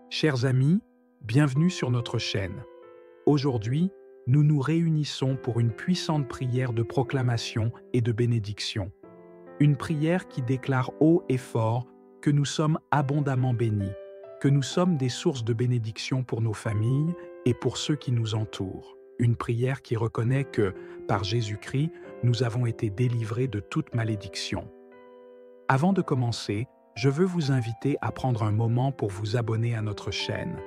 Chers amis, bienvenue sur notre chaîne. Aujourd'hui, nous nous réunissons pour une puissante prière de proclamation et de bénédiction. Une prière qui déclare haut et fort que nous sommes abondamment bénis, que nous sommes des sources de bénédiction pour nos familles et pour ceux qui nous entourent. Une prière qui reconnaît que, par Jésus-Christ, nous avons été délivrés de toute malédiction. Avant de commencer, je veux vous inviter à prendre un moment pour vous abonner à notre chaîne.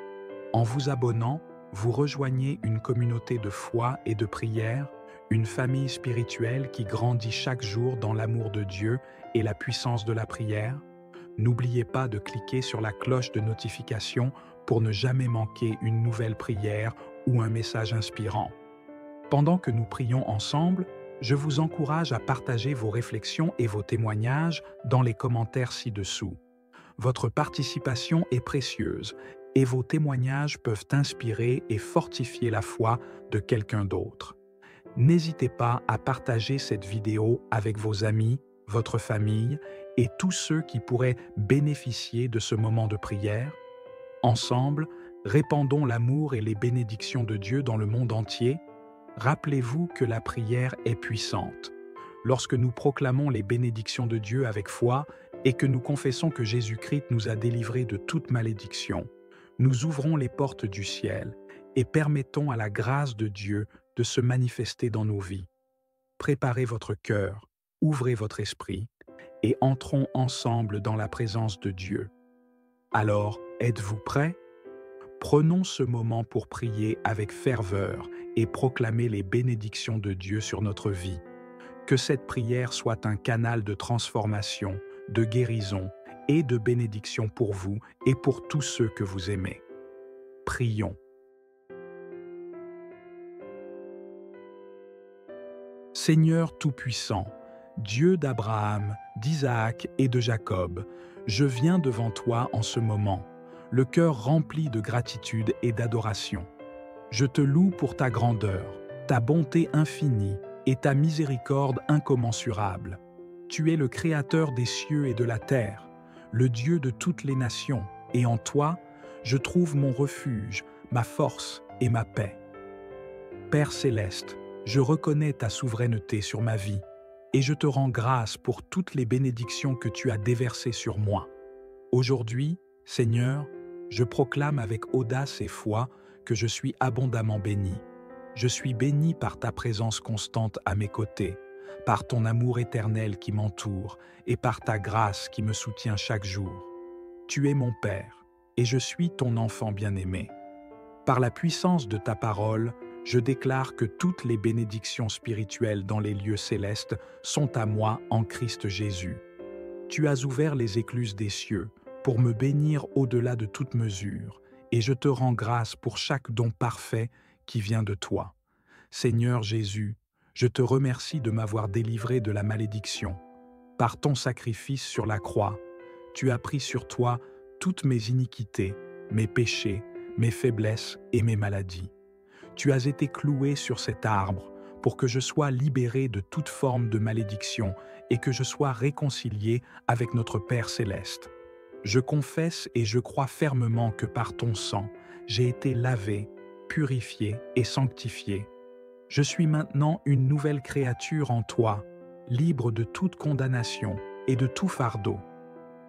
En vous abonnant, vous rejoignez une communauté de foi et de prière, une famille spirituelle qui grandit chaque jour dans l'amour de Dieu et la puissance de la prière. N'oubliez pas de cliquer sur la cloche de notification pour ne jamais manquer une nouvelle prière ou un message inspirant. Pendant que nous prions ensemble, je vous encourage à partager vos réflexions et vos témoignages dans les commentaires ci-dessous. Votre participation est précieuse et vos témoignages peuvent inspirer et fortifier la foi de quelqu'un d'autre. N'hésitez pas à partager cette vidéo avec vos amis, votre famille et tous ceux qui pourraient bénéficier de ce moment de prière. Ensemble, répandons l'amour et les bénédictions de Dieu dans le monde entier. Rappelez-vous que la prière est puissante. Lorsque nous proclamons les bénédictions de Dieu avec foi et que nous confessons que Jésus-Christ nous a délivrés de toute malédiction, nous ouvrons les portes du ciel et permettons à la grâce de Dieu de se manifester dans nos vies. Préparez votre cœur, ouvrez votre esprit et entrons ensemble dans la présence de Dieu. Alors, êtes-vous prêts? Prenons ce moment pour prier avec ferveur et proclamer les bénédictions de Dieu sur notre vie. Que cette prière soit un canal de transformation, de guérison et de bénédiction pour vous et pour tous ceux que vous aimez. Prions. Seigneur Tout-Puissant, Dieu d'Abraham, d'Isaac et de Jacob, je viens devant toi en ce moment, le cœur rempli de gratitude et d'adoration. Je te loue pour ta grandeur, ta bonté infinie et ta miséricorde incommensurable. Tu es le Créateur des cieux et de la terre, le Dieu de toutes les nations, et en toi, je trouve mon refuge, ma force et ma paix. Père céleste, je reconnais ta souveraineté sur ma vie, et je te rends grâce pour toutes les bénédictions que tu as déversées sur moi. Aujourd'hui, Seigneur, je proclame avec audace et foi que je suis abondamment béni. Je suis béni par ta présence constante à mes côtés, par ton amour éternel qui m'entoure et par ta grâce qui me soutient chaque jour. Tu es mon Père et je suis ton enfant bien-aimé. Par la puissance de ta parole, je déclare que toutes les bénédictions spirituelles dans les lieux célestes sont à moi en Christ Jésus. Tu as ouvert les écluses des cieux pour me bénir au-delà de toute mesure, et je te rends grâce pour chaque don parfait qui vient de toi. Seigneur Jésus, je te remercie de m'avoir délivré de la malédiction. Par ton sacrifice sur la croix, tu as pris sur toi toutes mes iniquités, mes péchés, mes faiblesses et mes maladies. Tu as été cloué sur cet arbre pour que je sois libéré de toute forme de malédiction et que je sois réconcilié avec notre Père céleste. Je confesse et je crois fermement que par ton sang, j'ai été lavé, purifié et sanctifié. Je suis maintenant une nouvelle créature en toi, libre de toute condamnation et de tout fardeau.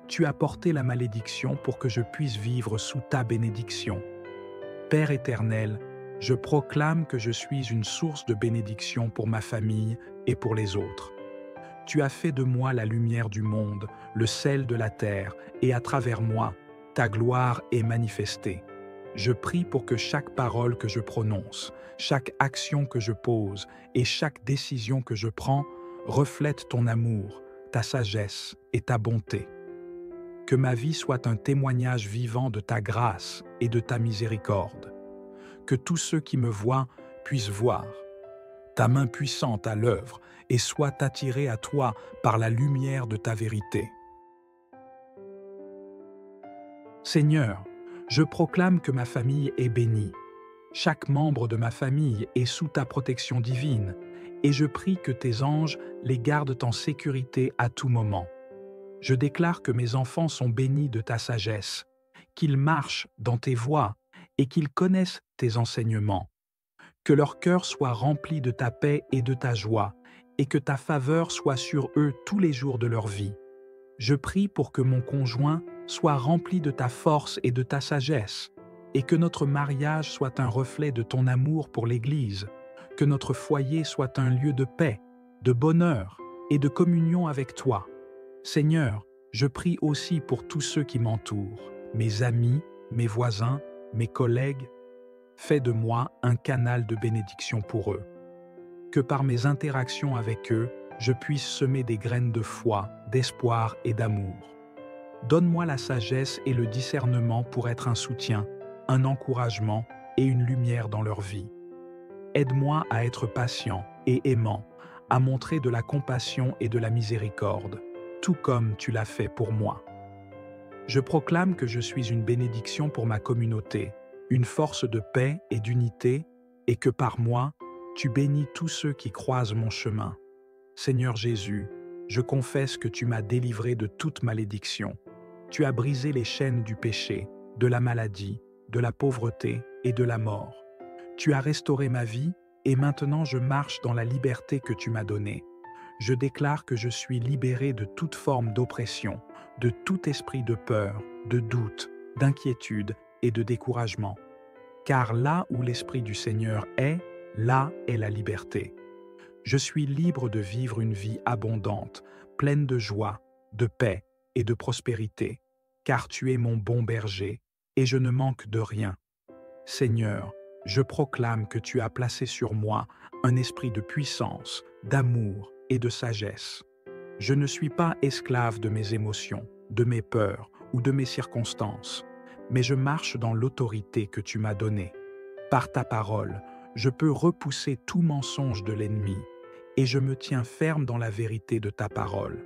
Tu as porté la malédiction pour que je puisse vivre sous ta bénédiction. Père éternel, je proclame que je suis une source de bénédiction pour ma famille et pour les autres. Tu as fait de moi la lumière du monde, le sel de la terre, et à travers moi, ta gloire est manifestée. Je prie pour que chaque parole que je prononce, chaque action que je pose et chaque décision que je prends reflète ton amour, ta sagesse et ta bonté. Que ma vie soit un témoignage vivant de ta grâce et de ta miséricorde. Que tous ceux qui me voient puissent voir ta main puissante à l'œuvre et soient attirés à toi par la lumière de ta vérité. Seigneur, je proclame que ma famille est bénie. Chaque membre de ma famille est sous ta protection divine, et je prie que tes anges les gardent en sécurité à tout moment. Je déclare que mes enfants sont bénis de ta sagesse, qu'ils marchent dans tes voies et qu'ils connaissent tes enseignements. Que leur cœur soit rempli de ta paix et de ta joie, et que ta faveur soit sur eux tous les jours de leur vie. Je prie pour que mon conjoint soit rempli de ta force et de ta sagesse, et que notre mariage soit un reflet de ton amour pour l'Église, que notre foyer soit un lieu de paix, de bonheur et de communion avec toi. Seigneur, je prie aussi pour tous ceux qui m'entourent, mes amis, mes voisins, mes collègues. Fais de moi un canal de bénédiction pour eux. Que par mes interactions avec eux, je puisse semer des graines de foi, d'espoir et d'amour. Donne-moi la sagesse et le discernement pour être un soutien, un encouragement et une lumière dans leur vie. Aide-moi à être patient et aimant, à montrer de la compassion et de la miséricorde, tout comme tu l'as fait pour moi. Je proclame que je suis une bénédiction pour ma communauté, une force de paix et d'unité, et que par moi, tu bénis tous ceux qui croisent mon chemin. Seigneur Jésus, je confesse que tu m'as délivré de toute malédiction. Tu as brisé les chaînes du péché, de la maladie, de la pauvreté et de la mort. Tu as restauré ma vie et maintenant je marche dans la liberté que tu m'as donnée. Je déclare que je suis libéré de toute forme d'oppression, de tout esprit de peur, de doute, d'inquiétude et de découragement. Car là où l'Esprit du Seigneur est, là est la liberté. Je suis libre de vivre une vie abondante, pleine de joie, de paix et de prospérité, car tu es mon bon berger, et je ne manque de rien. Seigneur, je proclame que tu as placé sur moi un esprit de puissance, d'amour et de sagesse. Je ne suis pas esclave de mes émotions, de mes peurs ou de mes circonstances, mais je marche dans l'autorité que tu m'as donnée. Par ta parole, je peux repousser tout mensonge de l'ennemi, et je me tiens ferme dans la vérité de ta parole.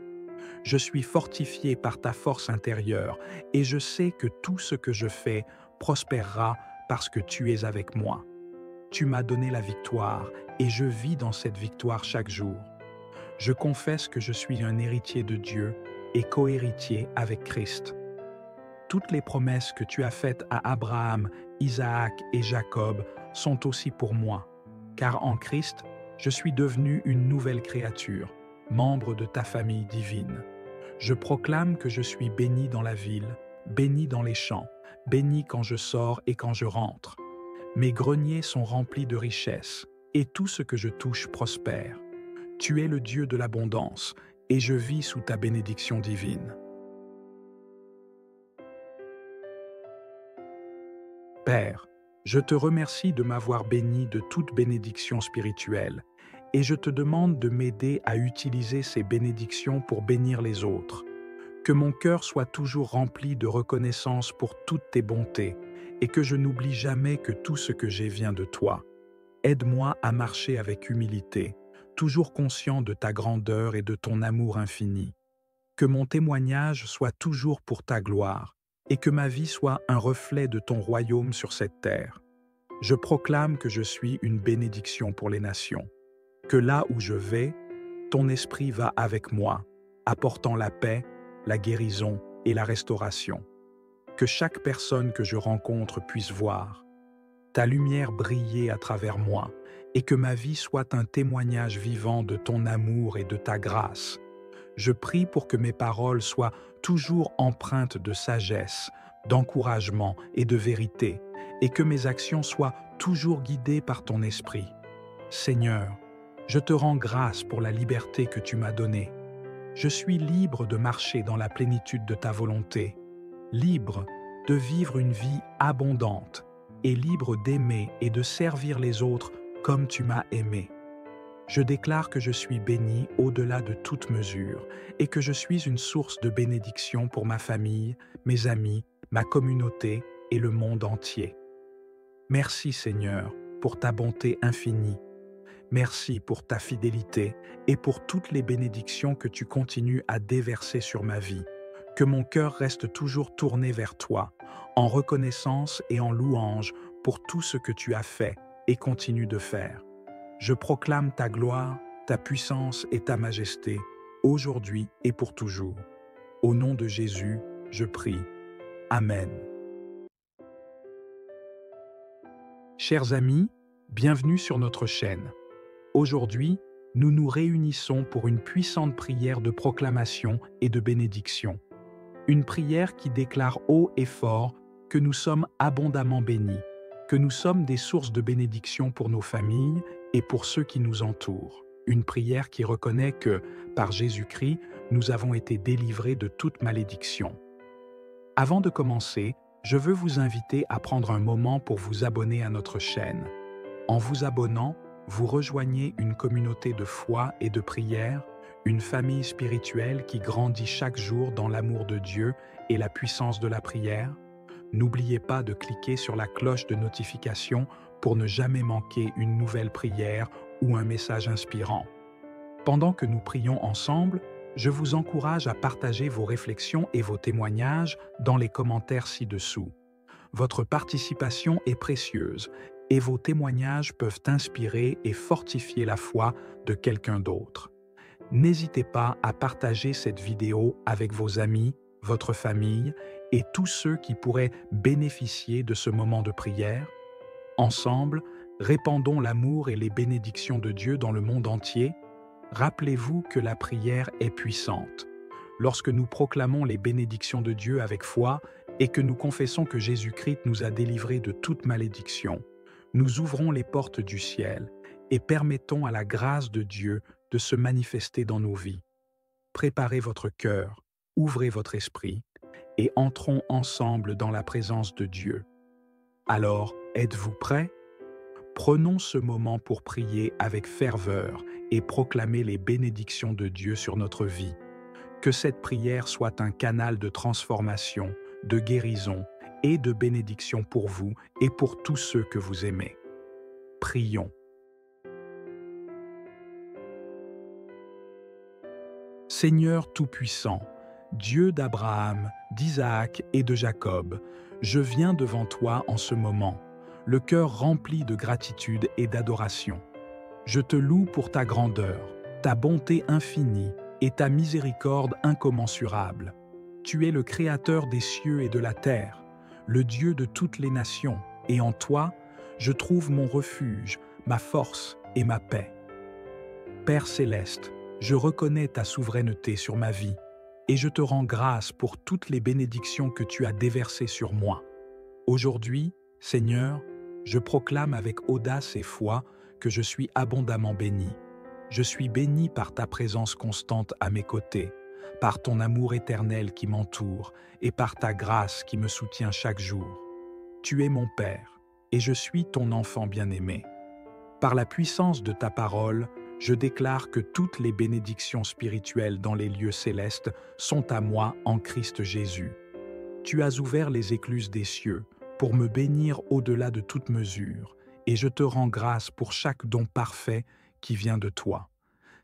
Je suis fortifié par ta force intérieure, et je sais que tout ce que je fais prospérera parce que tu es avec moi. Tu m'as donné la victoire, et je vis dans cette victoire chaque jour. Je confesse que je suis un héritier de Dieu et co-héritier avec Christ. Toutes les promesses que tu as faites à Abraham, Isaac et Jacob sont aussi pour moi, car en Christ, je suis devenu une nouvelle créature, membre de ta famille divine. Je proclame que je suis béni dans la ville, béni dans les champs, béni quand je sors et quand je rentre. Mes greniers sont remplis de richesses, et tout ce que je touche prospère. Tu es le Dieu de l'abondance, et je vis sous ta bénédiction divine. Père, je te remercie de m'avoir béni de toute bénédiction spirituelle, et je te demande de m'aider à utiliser ces bénédictions pour bénir les autres. Que mon cœur soit toujours rempli de reconnaissance pour toutes tes bontés, et que je n'oublie jamais que tout ce que j'ai vient de toi. Aide-moi à marcher avec humilité, toujours conscient de ta grandeur et de ton amour infini. Que mon témoignage soit toujours pour ta gloire, et que ma vie soit un reflet de ton royaume sur cette terre. Je proclame que je suis une bénédiction pour les nations, que là où je vais, ton esprit va avec moi, apportant la paix, la guérison et la restauration. Que chaque personne que je rencontre puisse voir ta lumière briller à travers moi, et que ma vie soit un témoignage vivant de ton amour et de ta grâce. Je prie pour que mes paroles soient toujours empreintes de sagesse, d'encouragement et de vérité, et que mes actions soient toujours guidées par ton esprit. Seigneur, je te rends grâce pour la liberté que tu m'as donnée. Je suis libre de marcher dans la plénitude de ta volonté, libre de vivre une vie abondante et libre d'aimer et de servir les autres comme tu m'as aimé. Je déclare que je suis béni au-delà de toute mesure et que je suis une source de bénédiction pour ma famille, mes amis, ma communauté et le monde entier. Merci Seigneur pour ta bonté infinie. Merci pour ta fidélité et pour toutes les bénédictions que tu continues à déverser sur ma vie. Que mon cœur reste toujours tourné vers toi, en reconnaissance et en louange pour tout ce que tu as fait et continues de faire. Je proclame ta gloire, ta puissance et ta majesté, aujourd'hui et pour toujours. Au nom de Jésus, je prie. Amen. Chers amis, bienvenue sur notre chaîne. Aujourd'hui, nous nous réunissons pour une puissante prière de proclamation et de bénédiction. Une prière qui déclare haut et fort que nous sommes abondamment bénis, que nous sommes des sources de bénédiction pour nos familles et pour ceux qui nous entourent. Une prière qui reconnaît que, par Jésus-Christ, nous avons été délivrés de toute malédiction. Avant de commencer, je veux vous inviter à prendre un moment pour vous abonner à notre chaîne. En vous abonnant, vous rejoignez une communauté de foi et de prière, une famille spirituelle qui grandit chaque jour dans l'amour de Dieu et la puissance de la prière. N'oubliez pas de cliquer sur la cloche de notification pour ne jamais manquer une nouvelle prière ou un message inspirant. Pendant que nous prions ensemble, je vous encourage à partager vos réflexions et vos témoignages dans les commentaires ci-dessous. Votre participation est précieuse et vos témoignages peuvent inspirer et fortifier la foi de quelqu'un d'autre. N'hésitez pas à partager cette vidéo avec vos amis, votre famille et tous ceux qui pourraient bénéficier de ce moment de prière. Ensemble, répandons l'amour et les bénédictions de Dieu dans le monde entier. Rappelez-vous que la prière est puissante. Lorsque nous proclamons les bénédictions de Dieu avec foi et que nous confessons que Jésus-Christ nous a délivrés de toute malédiction, nous ouvrons les portes du ciel et permettons à la grâce de Dieu de se manifester dans nos vies. Préparez votre cœur, ouvrez votre esprit et entrons ensemble dans la présence de Dieu. Alors, êtes-vous prêts? Prenons ce moment pour prier avec ferveur et proclamer les bénédictions de Dieu sur notre vie. Que cette prière soit un canal de transformation, de guérison et de bénédiction pour vous et pour tous ceux que vous aimez. Prions. Seigneur Tout-Puissant, Dieu d'Abraham, d'Isaac et de Jacob, je viens devant toi en ce moment, le cœur rempli de gratitude et d'adoration. Je te loue pour ta grandeur, ta bonté infinie et ta miséricorde incommensurable. Tu es le Créateur des cieux et de la terre, le Dieu de toutes les nations, et en toi, je trouve mon refuge, ma force et ma paix. Père céleste, je reconnais ta souveraineté sur ma vie, et je te rends grâce pour toutes les bénédictions que tu as déversées sur moi. Aujourd'hui, Seigneur, je proclame avec audace et foi que je suis abondamment béni. Je suis béni par ta présence constante à mes côtés, par ton amour éternel qui m'entoure et par ta grâce qui me soutient chaque jour. Tu es mon Père, et je suis ton enfant bien-aimé. Par la puissance de ta parole, je déclare que toutes les bénédictions spirituelles dans les lieux célestes sont à moi en Christ Jésus. Tu as ouvert les écluses des cieux pour me bénir au-delà de toute mesure, et je te rends grâce pour chaque don parfait qui vient de toi.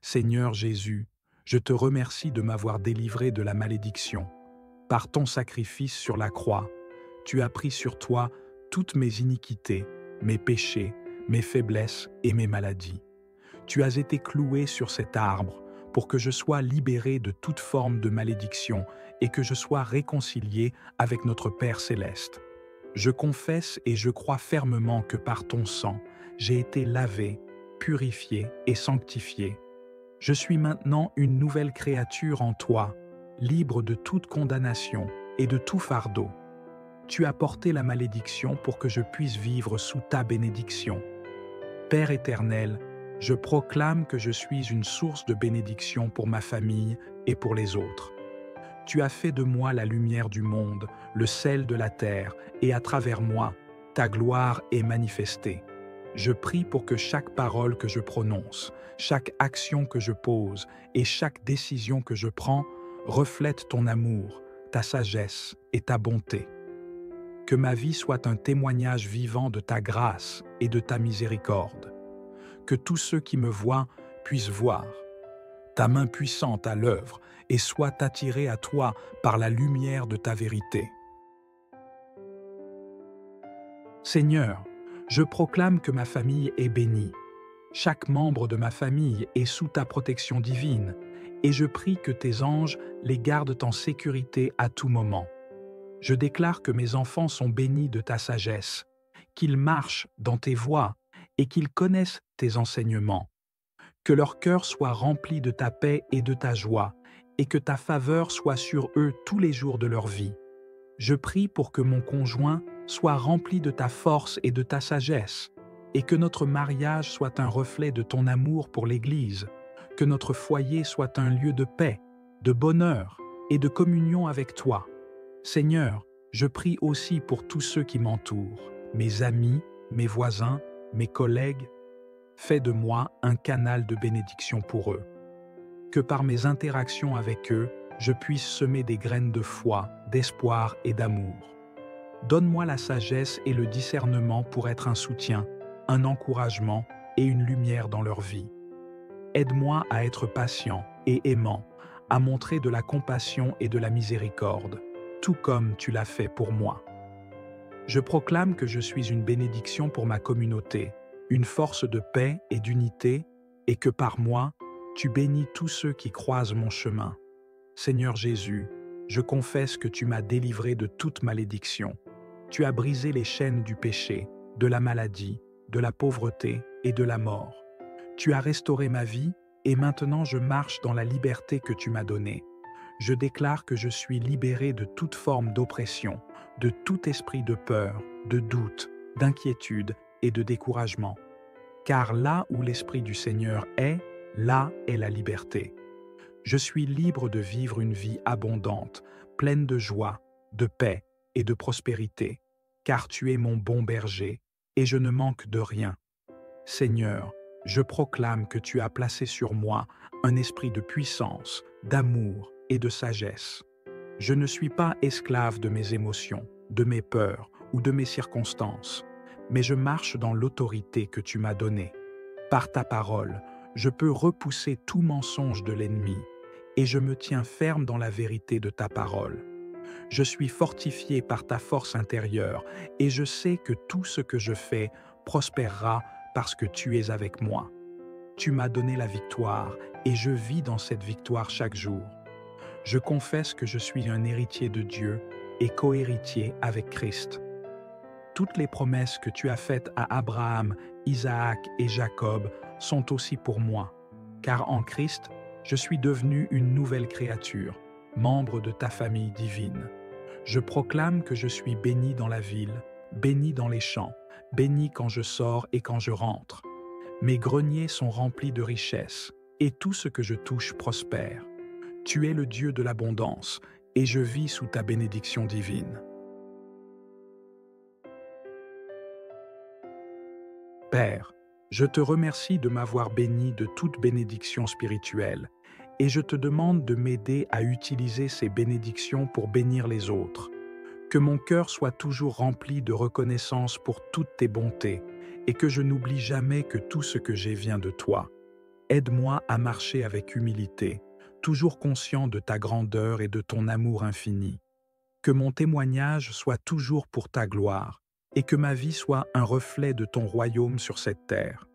Seigneur Jésus, je te remercie de m'avoir délivré de la malédiction. Par ton sacrifice sur la croix, tu as pris sur toi toutes mes iniquités, mes péchés, mes faiblesses et mes maladies. Tu as été cloué sur cet arbre pour que je sois libéré de toute forme de malédiction et que je sois réconcilié avec notre Père céleste. Je confesse et je crois fermement que par ton sang, j'ai été lavé, purifié et sanctifié. Je suis maintenant une nouvelle créature en toi, libre de toute condamnation et de tout fardeau. Tu as porté la malédiction pour que je puisse vivre sous ta bénédiction. Père éternel, je proclame que je suis une source de bénédiction pour ma famille et pour les autres. Tu as fait de moi la lumière du monde, le sel de la terre, et à travers moi, ta gloire est manifestée. Je prie pour que chaque parole que je prononce, chaque action que je pose et chaque décision que je prends reflète ton amour, ta sagesse et ta bonté. Que ma vie soit un témoignage vivant de ta grâce et de ta miséricorde. Que tous ceux qui me voient puissent voir ta main puissante à l'œuvre et soient attirés à toi par la lumière de ta vérité. Seigneur, je proclame que ma famille est bénie. Chaque membre de ma famille est sous ta protection divine, et je prie que tes anges les gardent en sécurité à tout moment. Je déclare que mes enfants sont bénis de ta sagesse, qu'ils marchent dans tes voies et qu'ils connaissent tes enseignements. Que leur cœur soit rempli de ta paix et de ta joie, et que ta faveur soit sur eux tous les jours de leur vie. Je prie pour que mon conjoint soit rempli de ta force et de ta sagesse, et que notre mariage soit un reflet de ton amour pour l'Église, que notre foyer soit un lieu de paix, de bonheur et de communion avec toi. Seigneur, je prie aussi pour tous ceux qui m'entourent, mes amis, mes voisins, mes collègues. Fais de moi un canal de bénédiction pour eux. Que par mes interactions avec eux, je puisse semer des graines de foi, d'espoir et d'amour. Donne-moi la sagesse et le discernement pour être un soutien, un encouragement et une lumière dans leur vie. Aide-moi à être patient et aimant, à montrer de la compassion et de la miséricorde, tout comme tu l'as fait pour moi. Je proclame que je suis une bénédiction pour ma communauté, une force de paix et d'unité, et que par moi, tu bénis tous ceux qui croisent mon chemin. Seigneur Jésus, je confesse que tu m'as délivré de toute malédiction. Tu as brisé les chaînes du péché, de la maladie, de la pauvreté et de la mort. Tu as restauré ma vie et maintenant je marche dans la liberté que tu m'as donnée. Je déclare que je suis libéré de toute forme d'oppression, de tout esprit de peur, de doute, d'inquiétude et de découragement. Car là où l'Esprit du Seigneur est, là est la liberté. Je suis libre de vivre une vie abondante, pleine de joie, de paix et de prospérité, car tu es mon bon berger et je ne manque de rien. Seigneur, je proclame que tu as placé sur moi un esprit de puissance, d'amour et de sagesse. Je ne suis pas esclave de mes émotions, de mes peurs ou de mes circonstances, mais je marche dans l'autorité que tu m'as donnée. Par ta parole, je peux repousser tout mensonge de l'ennemi et je me tiens ferme dans la vérité de ta parole. Je suis fortifié par ta force intérieure et je sais que tout ce que je fais prospérera parce que tu es avec moi. Tu m'as donné la victoire et je vis dans cette victoire chaque jour. Je confesse que je suis un héritier de Dieu et co-héritier avec Christ. Toutes les promesses que tu as faites à Abraham, Isaac et Jacob sont aussi pour moi, car en Christ, je suis devenu une nouvelle créature, membre de ta famille divine. Je proclame que je suis béni dans la ville, béni dans les champs, béni quand je sors et quand je rentre. Mes greniers sont remplis de richesses, et tout ce que je touche prospère. Tu es le Dieu de l'abondance, et je vis sous ta bénédiction divine. Père, je te remercie de m'avoir béni de toute bénédiction spirituelle, et je te demande de m'aider à utiliser ces bénédictions pour bénir les autres. Que mon cœur soit toujours rempli de reconnaissance pour toutes tes bontés, et que je n'oublie jamais que tout ce que j'ai vient de toi. Aide-moi à marcher avec humilité, toujours conscient de ta grandeur et de ton amour infini. Que mon témoignage soit toujours pour ta gloire, et que ma vie soit un reflet de ton royaume sur cette terre.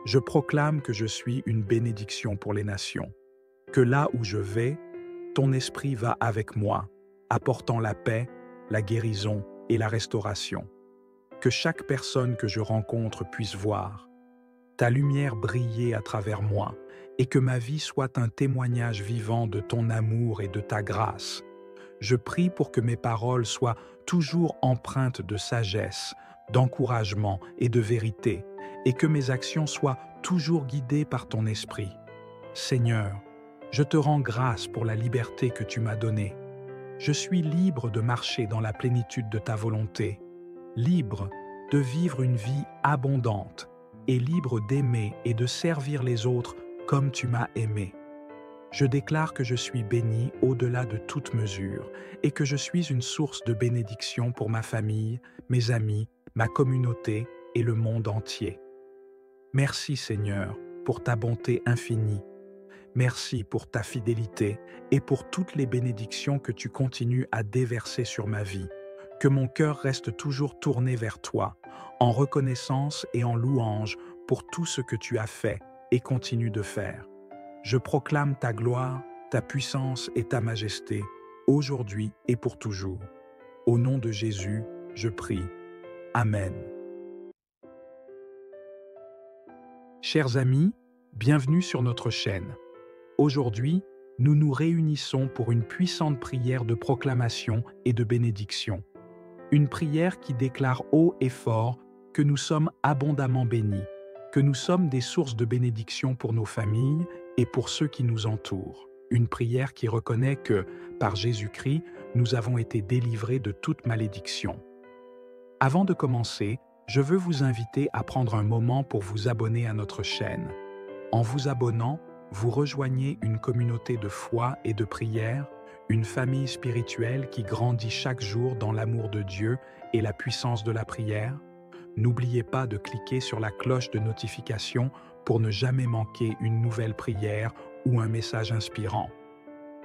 Je proclame que je suis une bénédiction pour les nations, que là où je vais, ton esprit va avec moi, apportant la paix, la guérison et la restauration. Que chaque personne que je rencontre puisse voir ta lumière briller à travers moi et que ma vie soit un témoignage vivant de ton amour et de ta grâce. Je prie pour que mes paroles soient toujours empreintes de sagesse, d'encouragement et de vérité, et que mes actions soient toujours guidées par ton esprit. Seigneur, je te rends grâce pour la liberté que tu m'as donnée. Je suis libre de marcher dans la plénitude de ta volonté, libre de vivre une vie abondante et libre d'aimer et de servir les autres comme tu m'as aimé. Je déclare que je suis béni au-delà de toute mesure et que je suis une source de bénédiction pour ma famille, mes amis, ma communauté et le monde entier. Merci Seigneur pour ta bonté infinie. Merci pour ta fidélité et pour toutes les bénédictions que tu continues à déverser sur ma vie. Que mon cœur reste toujours tourné vers toi, en reconnaissance et en louange pour tout ce que tu as fait et continues de faire. Je proclame ta gloire, ta puissance et ta majesté, aujourd'hui et pour toujours. Au nom de Jésus, je prie. Amen. Chers amis, bienvenue sur notre chaîne. Aujourd'hui, nous nous réunissons pour une puissante prière de proclamation et de bénédiction. Une prière qui déclare haut et fort que nous sommes abondamment bénis, que nous sommes des sources de bénédiction pour nos familles et pour ceux qui nous entourent. Une prière qui reconnaît que, par Jésus-Christ, nous avons été délivrés de toute malédiction. Avant de commencer, je veux vous inviter à prendre un moment pour vous abonner à notre chaîne. En vous abonnant, vous rejoignez une communauté de foi et de prière, une famille spirituelle qui grandit chaque jour dans l'amour de Dieu et la puissance de la prière. N'oubliez pas de cliquer sur la cloche de notification pour ne jamais manquer une nouvelle prière ou un message inspirant.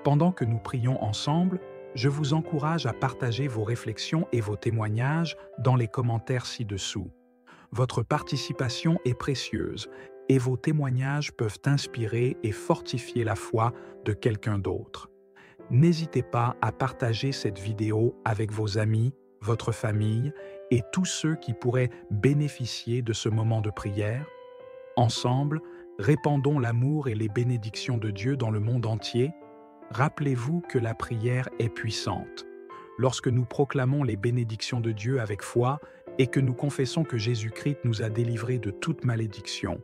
Pendant que nous prions ensemble, je vous encourage à partager vos réflexions et vos témoignages dans les commentaires ci-dessous. Votre participation est précieuse et vos témoignages peuvent inspirer et fortifier la foi de quelqu'un d'autre. N'hésitez pas à partager cette vidéo avec vos amis, votre famille et tous ceux qui pourraient bénéficier de ce moment de prière. Ensemble, répandons l'amour et les bénédictions de Dieu dans le monde entier. Rappelez-vous que la prière est puissante. Lorsque nous proclamons les bénédictions de Dieu avec foi et que nous confessons que Jésus-Christ nous a délivrés de toute malédiction,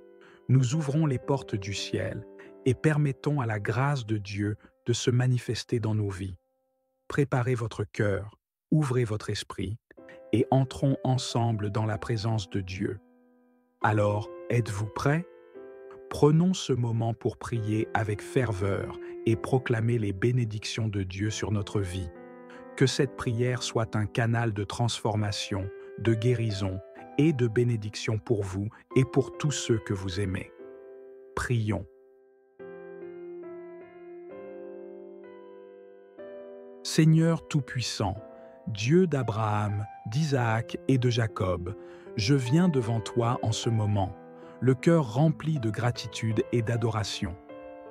nous ouvrons les portes du ciel et permettons à la grâce de Dieu de se manifester dans nos vies. Préparez votre cœur, ouvrez votre esprit et entrons ensemble dans la présence de Dieu. Alors, êtes-vous prêts? Prenons ce moment pour prier avec ferveur et proclamer les bénédictions de Dieu sur notre vie. Que cette prière soit un canal de transformation, de guérison et de bénédiction pour vous et pour tous ceux que vous aimez. Prions. Seigneur Tout-Puissant, Dieu d'Abraham, d'Isaac et de Jacob, je viens devant toi en ce moment, le cœur rempli de gratitude et d'adoration.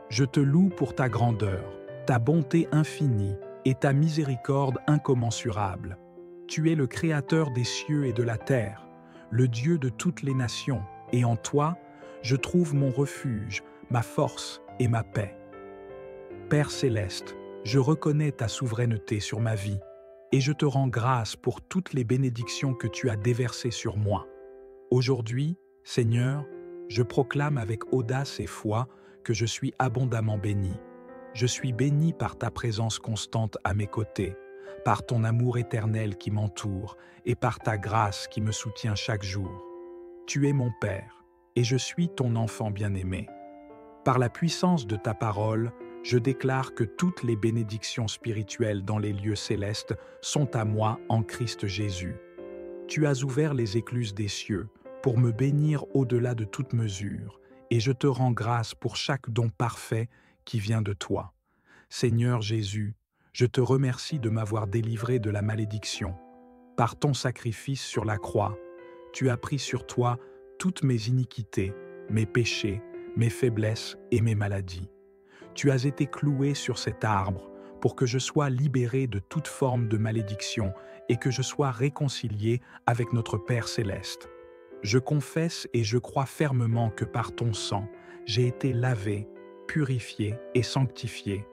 Je te loue pour ta grandeur, ta bonté infinie et ta miséricorde incommensurable. Tu es le Créateur des cieux et de la terre, le Dieu de toutes les nations, et en toi, je trouve mon refuge, ma force et ma paix. Père céleste, je reconnais ta souveraineté sur ma vie, et je te rends grâce pour toutes les bénédictions que tu as déversées sur moi. Aujourd'hui, Seigneur, je proclame avec audace et foi que je suis abondamment béni. Je suis béni par ta présence constante à mes côtés, par ton amour éternel qui m'entoure et par ta grâce qui me soutient chaque jour. Tu es mon Père, et je suis ton enfant bien-aimé. Par la puissance de ta parole, je déclare que toutes les bénédictions spirituelles dans les lieux célestes sont à moi en Christ Jésus. Tu as ouvert les écluses des cieux pour me bénir au-delà de toute mesure, et je te rends grâce pour chaque don parfait qui vient de toi. Seigneur Jésus, je te remercie de m'avoir délivré de la malédiction. Par ton sacrifice sur la croix, tu as pris sur toi toutes mes iniquités, mes péchés, mes faiblesses et mes maladies. Tu as été cloué sur cet arbre pour que je sois libéré de toute forme de malédiction et que je sois réconcilié avec notre Père céleste. Je confesse et je crois fermement que par ton sang, j'ai été lavé, purifié et sanctifié.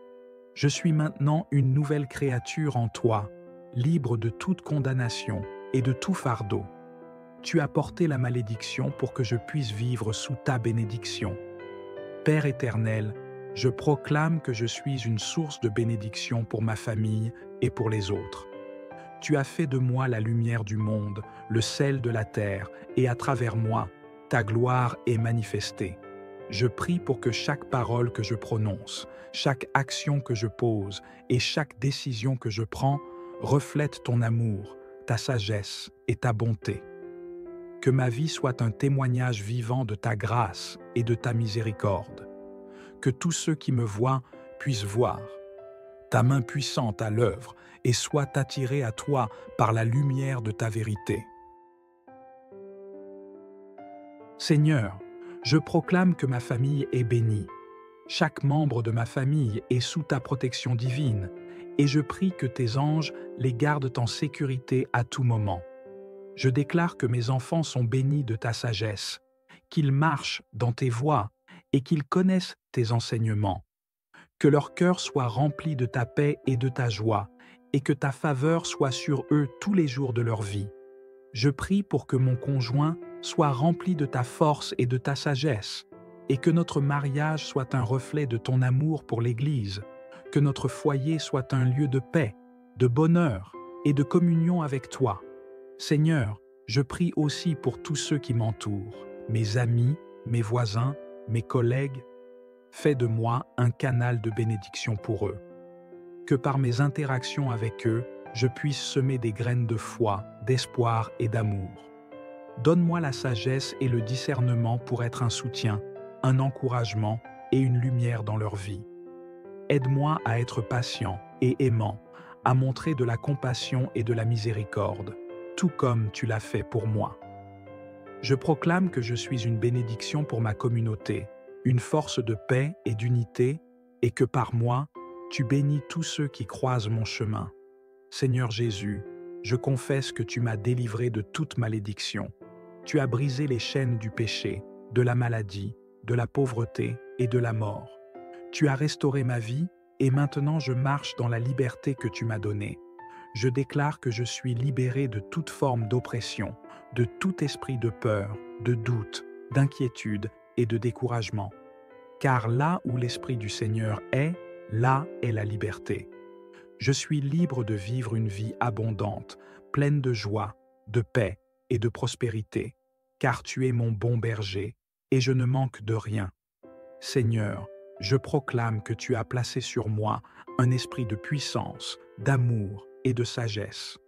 Je suis maintenant une nouvelle créature en toi, libre de toute condamnation et de tout fardeau. Tu as porté la malédiction pour que je puisse vivre sous ta bénédiction. Père éternel, je proclame que je suis une source de bénédiction pour ma famille et pour les autres. Tu as fait de moi la lumière du monde, le sel de la terre, et à travers moi, ta gloire est manifestée. Je prie pour que chaque parole que je prononce, chaque action que je pose et chaque décision que je prends reflète ton amour, ta sagesse et ta bonté. Que ma vie soit un témoignage vivant de ta grâce et de ta miséricorde. Que tous ceux qui me voient puissent voir ta main puissante à l'œuvre et soient attirés à toi par la lumière de ta vérité. Seigneur, je proclame que ma famille est bénie. Chaque membre de ma famille est sous ta protection divine, et je prie que tes anges les gardent en sécurité à tout moment. Je déclare que mes enfants sont bénis de ta sagesse, qu'ils marchent dans tes voies et qu'ils connaissent tes enseignements. Que leur cœur soit rempli de ta paix et de ta joie, et que ta faveur soit sur eux tous les jours de leur vie. Je prie pour que mon conjoint soit rempli de ta force et de ta sagesse, et que notre mariage soit un reflet de ton amour pour l'Église, que notre foyer soit un lieu de paix, de bonheur et de communion avec toi. Seigneur, je prie aussi pour tous ceux qui m'entourent, mes amis, mes voisins, mes collègues. Fais de moi un canal de bénédiction pour eux. Que par mes interactions avec eux, je puisse semer des graines de foi, d'espoir et d'amour. Donne-moi la sagesse et le discernement pour être un soutien, un encouragement et une lumière dans leur vie. Aide-moi à être patient et aimant, à montrer de la compassion et de la miséricorde, tout comme tu l'as fait pour moi. Je proclame que je suis une bénédiction pour ma communauté, une force de paix et d'unité, et que par moi, tu bénis tous ceux qui croisent mon chemin. Seigneur Jésus, je confesse que tu m'as délivré de toute malédiction. Tu as brisé les chaînes du péché, de la maladie, de la pauvreté et de la mort. Tu as restauré ma vie et maintenant je marche dans la liberté que tu m'as donnée. Je déclare que je suis libéré de toute forme d'oppression, de tout esprit de peur, de doute, d'inquiétude et de découragement. Car là où l'Esprit du Seigneur est, là est la liberté. Je suis libre de vivre une vie abondante, pleine de joie, de paix et de prospérité, car tu es mon bon berger et je ne manque de rien. Seigneur, je proclame que tu as placé sur moi un esprit de puissance, d'amour et de sagesse.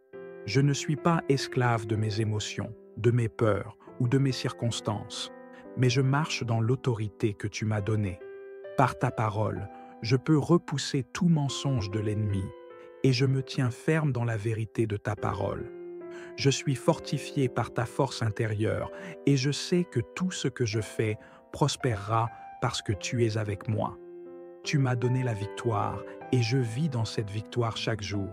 Je ne suis pas esclave de mes émotions, de mes peurs ou de mes circonstances, mais je marche dans l'autorité que tu m'as donnée. Par ta parole, je peux repousser tout mensonge de l'ennemi et je me tiens ferme dans la vérité de ta parole. Je suis fortifié par ta force intérieure et je sais que tout ce que je fais prospérera parce que tu es avec moi. Tu m'as donné la victoire et je vis dans cette victoire chaque jour.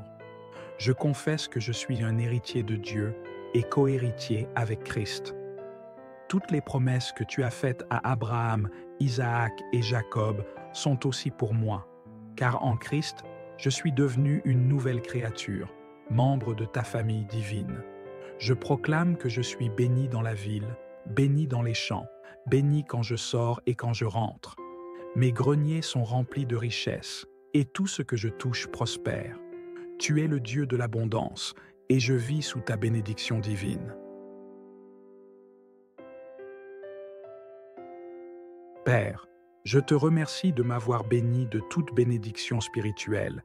Je confesse que je suis un héritier de Dieu et co-héritier avec Christ. Toutes les promesses que tu as faites à Abraham, Isaac et Jacob sont aussi pour moi, car en Christ, je suis devenu une nouvelle créature, membre de ta famille divine. Je proclame que je suis béni dans la ville, béni dans les champs, béni quand je sors et quand je rentre. Mes greniers sont remplis de richesses, et tout ce que je touche prospère. Tu es le Dieu de l'abondance, et je vis sous ta bénédiction divine. Père, je te remercie de m'avoir béni de toute bénédiction spirituelle,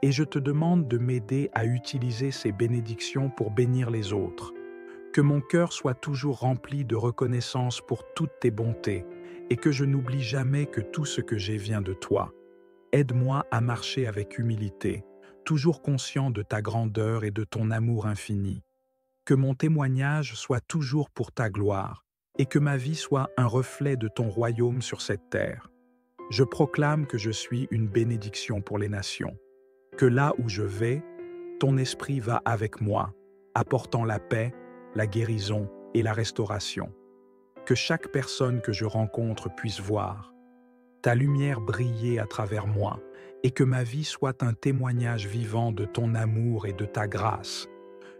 et je te demande de m'aider à utiliser ces bénédictions pour bénir les autres. Que mon cœur soit toujours rempli de reconnaissance pour toutes tes bontés, et que je n'oublie jamais que tout ce que j'ai vient de toi. Aide-moi à marcher avec humilité, toujours conscient de ta grandeur et de ton amour infini. Que mon témoignage soit toujours pour ta gloire, et que ma vie soit un reflet de ton royaume sur cette terre. Je proclame que je suis une bénédiction pour les nations, que là où je vais, ton esprit va avec moi, apportant la paix, la guérison et la restauration. Que chaque personne que je rencontre puisse voir ta lumière briller à travers moi et que ma vie soit un témoignage vivant de ton amour et de ta grâce.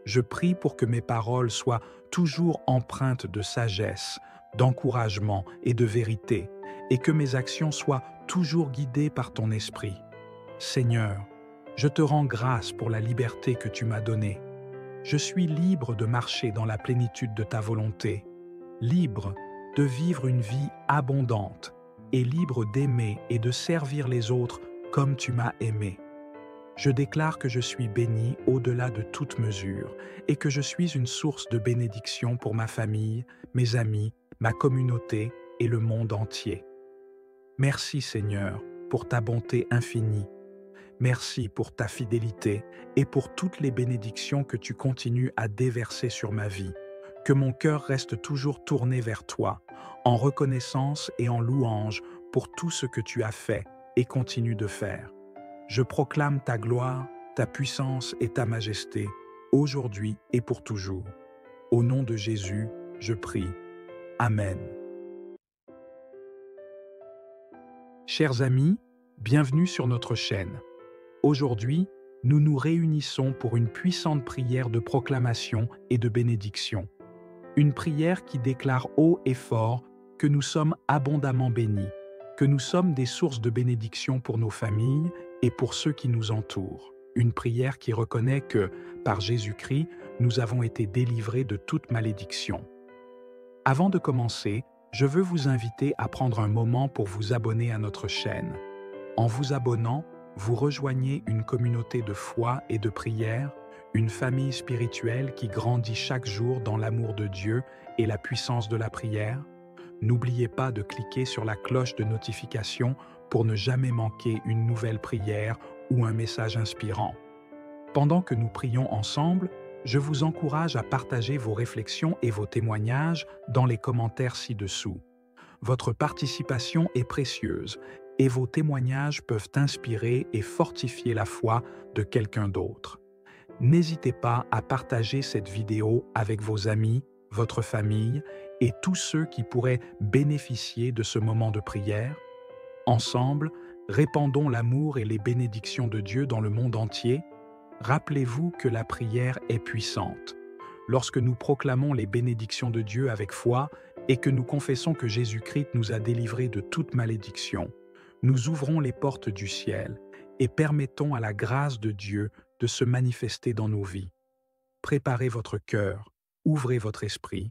Je prie pour que mes paroles soient toujours empreintes de sagesse, d'encouragement et de vérité, et que mes actions soient toujours guidées par ton esprit. Seigneur, je te rends grâce pour la liberté que tu m'as donnée. Je suis libre de marcher dans la plénitude de ta volonté, libre de vivre une vie abondante et libre d'aimer et de servir les autres comme tu m'as aimé. Je déclare que je suis béni au-delà de toute mesure et que je suis une source de bénédiction pour ma famille, mes amis, ma communauté et le monde entier. Merci Seigneur pour ta bonté infinie. Merci pour ta fidélité et pour toutes les bénédictions que tu continues à déverser sur ma vie. Que mon cœur reste toujours tourné vers toi, en reconnaissance et en louange pour tout ce que tu as fait et continues de faire. Je proclame ta gloire, ta puissance et ta majesté, aujourd'hui et pour toujours. Au nom de Jésus, je prie. Amen. Chers amis, bienvenue sur notre chaîne. Aujourd'hui, nous nous réunissons pour une puissante prière de proclamation et de bénédiction. Une prière qui déclare haut et fort que nous sommes abondamment bénis, que nous sommes des sources de bénédiction pour nos familles et pour ceux qui nous entourent. Une prière qui reconnaît que, par Jésus-Christ, nous avons été délivrés de toute malédiction. Avant de commencer, je veux vous inviter à prendre un moment pour vous abonner à notre chaîne. En vous abonnant, vous rejoignez une communauté de foi et de prière, une famille spirituelle qui grandit chaque jour dans l'amour de Dieu et la puissance de la prière. N'oubliez pas de cliquer sur la cloche de notification pour ne jamais manquer une nouvelle prière ou un message inspirant. Pendant que nous prions ensemble, je vous encourage à partager vos réflexions et vos témoignages dans les commentaires ci-dessous. Votre participation est précieuse et vos témoignages peuvent inspirer et fortifier la foi de quelqu'un d'autre. N'hésitez pas à partager cette vidéo avec vos amis, votre famille et tous ceux qui pourraient bénéficier de ce moment de prière. Ensemble, répandons l'amour et les bénédictions de Dieu dans le monde entier. Rappelez-vous que la prière est puissante. Lorsque nous proclamons les bénédictions de Dieu avec foi et que nous confessons que Jésus-Christ nous a délivrés de toute malédiction, nous ouvrons les portes du ciel et permettons à la grâce de Dieu de se manifester dans nos vies. Préparez votre cœur, ouvrez votre esprit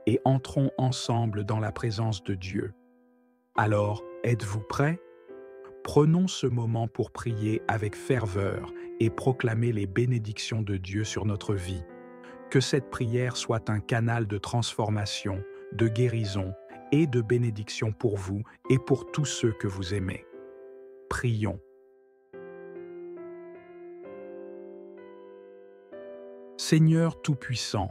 et entrons ensemble dans la présence de Dieu. Alors, êtes-vous prêts? Prenons ce moment pour prier avec ferveur et proclamer les bénédictions de Dieu sur notre vie. Que cette prière soit un canal de transformation, de guérison et de bénédiction pour vous et pour tous ceux que vous aimez. Prions. Seigneur Tout-Puissant,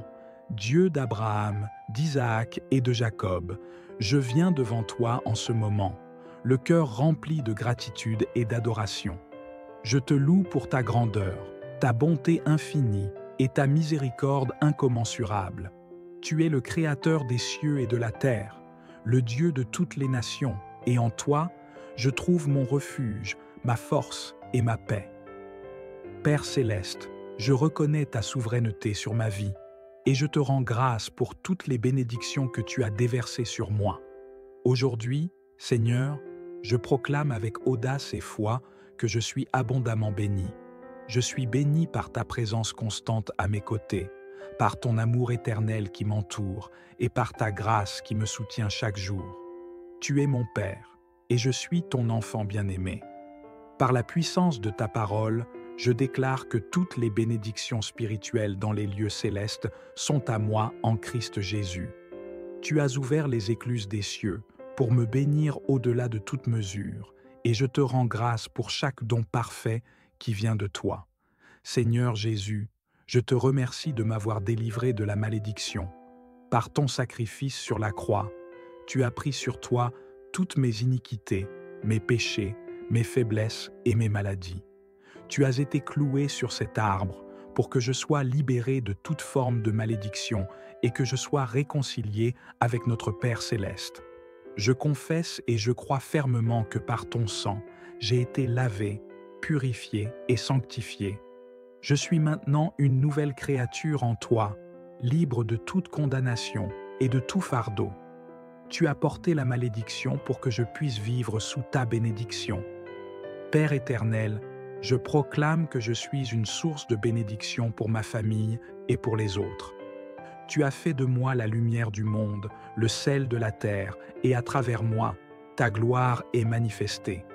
Dieu d'Abraham, d'Isaac et de Jacob, je viens devant toi en ce moment, le cœur rempli de gratitude et d'adoration. Je te loue pour ta grandeur, ta bonté infinie et ta miséricorde incommensurable. Tu es le Créateur des cieux et de la terre, le Dieu de toutes les nations, et en toi, je trouve mon refuge, ma force et ma paix. Père céleste, je reconnais ta souveraineté sur ma vie, et je te rends grâce pour toutes les bénédictions que tu as déversées sur moi. Aujourd'hui, Seigneur, je proclame avec audace et foi que je suis abondamment béni. Je suis béni par ta présence constante à mes côtés, par ton amour éternel qui m'entoure et par ta grâce qui me soutient chaque jour. Tu es mon Père, et je suis ton enfant bien-aimé. Par la puissance de ta parole, je déclare que toutes les bénédictions spirituelles dans les lieux célestes sont à moi en Christ Jésus. Tu as ouvert les écluses des cieux pour me bénir au-delà de toute mesure, et je te rends grâce pour chaque don parfait qui vient de toi. Seigneur Jésus, je te remercie de m'avoir délivré de la malédiction. Par ton sacrifice sur la croix, tu as pris sur toi toutes mes iniquités, mes péchés, mes faiblesses et mes maladies. Tu as été cloué sur cet arbre pour que je sois libéré de toute forme de malédiction et que je sois réconcilié avec notre Père céleste. Je confesse et je crois fermement que par ton sang, j'ai été lavé, purifié et sanctifié. Je suis maintenant une nouvelle créature en toi, libre de toute condamnation et de tout fardeau. Tu as porté la malédiction pour que je puisse vivre sous ta bénédiction. Père éternel, je proclame que je suis une source de bénédiction pour ma famille et pour les autres. Tu as fait de moi la lumière du monde, le sel de la terre, et à travers moi, ta gloire est manifestée.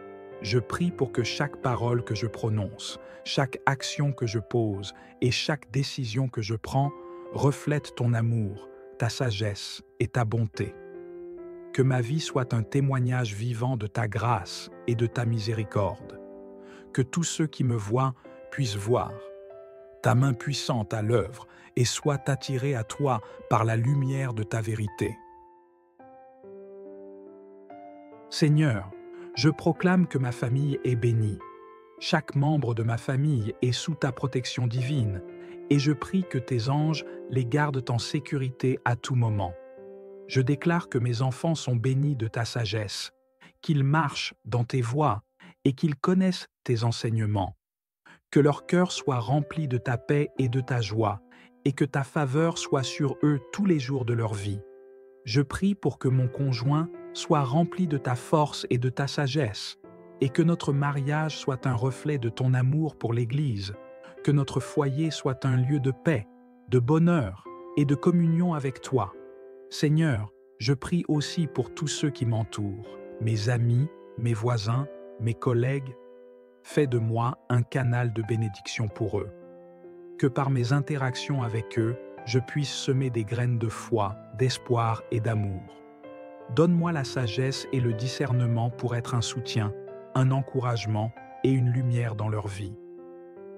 Je prie pour que chaque parole que je prononce, chaque action que je pose et chaque décision que je prends reflète ton amour, ta sagesse et ta bonté. Que ma vie soit un témoignage vivant de ta grâce et de ta miséricorde. Que tous ceux qui me voient puissent voir ta main puissante à l'œuvre et soient attirés à toi par la lumière de ta vérité. Seigneur, je proclame que ma famille est bénie. Chaque membre de ma famille est sous ta protection divine, et je prie que tes anges les gardent en sécurité à tout moment. Je déclare que mes enfants sont bénis de ta sagesse, qu'ils marchent dans tes voies et qu'ils connaissent tes enseignements. Que leur cœur soit rempli de ta paix et de ta joie, et que ta faveur soit sur eux tous les jours de leur vie. Je prie pour que mon conjoint soit rempli de ta force et de ta sagesse, et que notre mariage soit un reflet de ton amour pour l'Église, que notre foyer soit un lieu de paix, de bonheur et de communion avec toi. Seigneur, je prie aussi pour tous ceux qui m'entourent, mes amis, mes voisins, mes collègues. Fais de moi un canal de bénédiction pour eux. Que par mes interactions avec eux, je puisse semer des graines de foi, d'espoir et d'amour. Donne-moi la sagesse et le discernement pour être un soutien, un encouragement et une lumière dans leur vie.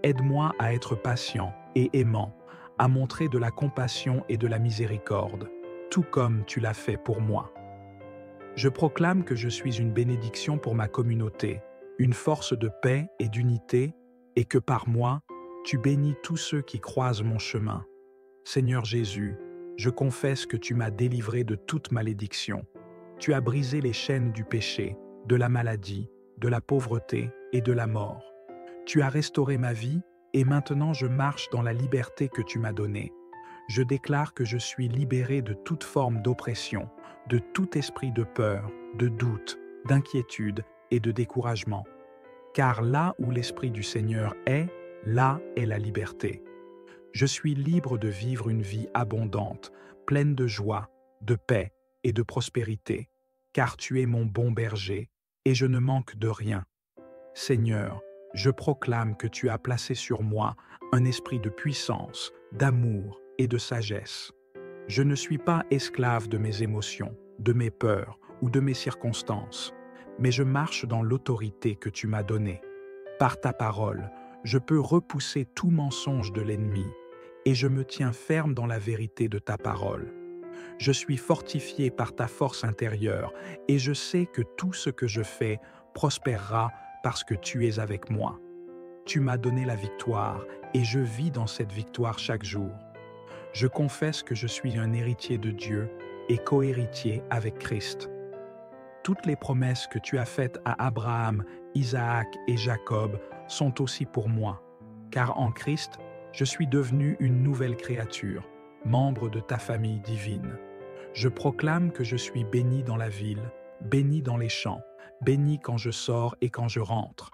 Aide-moi à être patient et aimant, à montrer de la compassion et de la miséricorde, tout comme tu l'as fait pour moi. Je proclame que je suis une bénédiction pour ma communauté, une force de paix et d'unité, et que par moi, tu bénis tous ceux qui croisent mon chemin. Seigneur Jésus, je confesse que tu m'as délivré de toute malédiction. Tu as brisé les chaînes du péché, de la maladie, de la pauvreté et de la mort. Tu as restauré ma vie et maintenant je marche dans la liberté que tu m'as donnée. Je déclare que je suis libéré de toute forme d'oppression, de tout esprit de peur, de doute, d'inquiétude et de découragement. Car là où l'Esprit du Seigneur est, là est la liberté. Je suis libre de vivre une vie abondante, pleine de joie, de paix et de prospérité, car tu es mon bon berger, et je ne manque de rien. Seigneur, je proclame que tu as placé sur moi un esprit de puissance, d'amour et de sagesse. Je ne suis pas esclave de mes émotions, de mes peurs ou de mes circonstances, mais je marche dans l'autorité que tu m'as donnée. Par ta parole, je peux repousser tout mensonge de l'ennemi, et je me tiens ferme dans la vérité de ta parole. Je suis fortifié par ta force intérieure, et je sais que tout ce que je fais prospérera parce que tu es avec moi. Tu m'as donné la victoire, et je vis dans cette victoire chaque jour. Je confesse que je suis un héritier de Dieu et co-héritier avec Christ. Toutes les promesses que tu as faites à Abraham, Isaac et Jacob sont aussi pour moi, car en Christ, je suis devenu une nouvelle créature, membre de ta famille divine. Je proclame que je suis béni dans la ville, béni dans les champs, béni quand je sors et quand je rentre.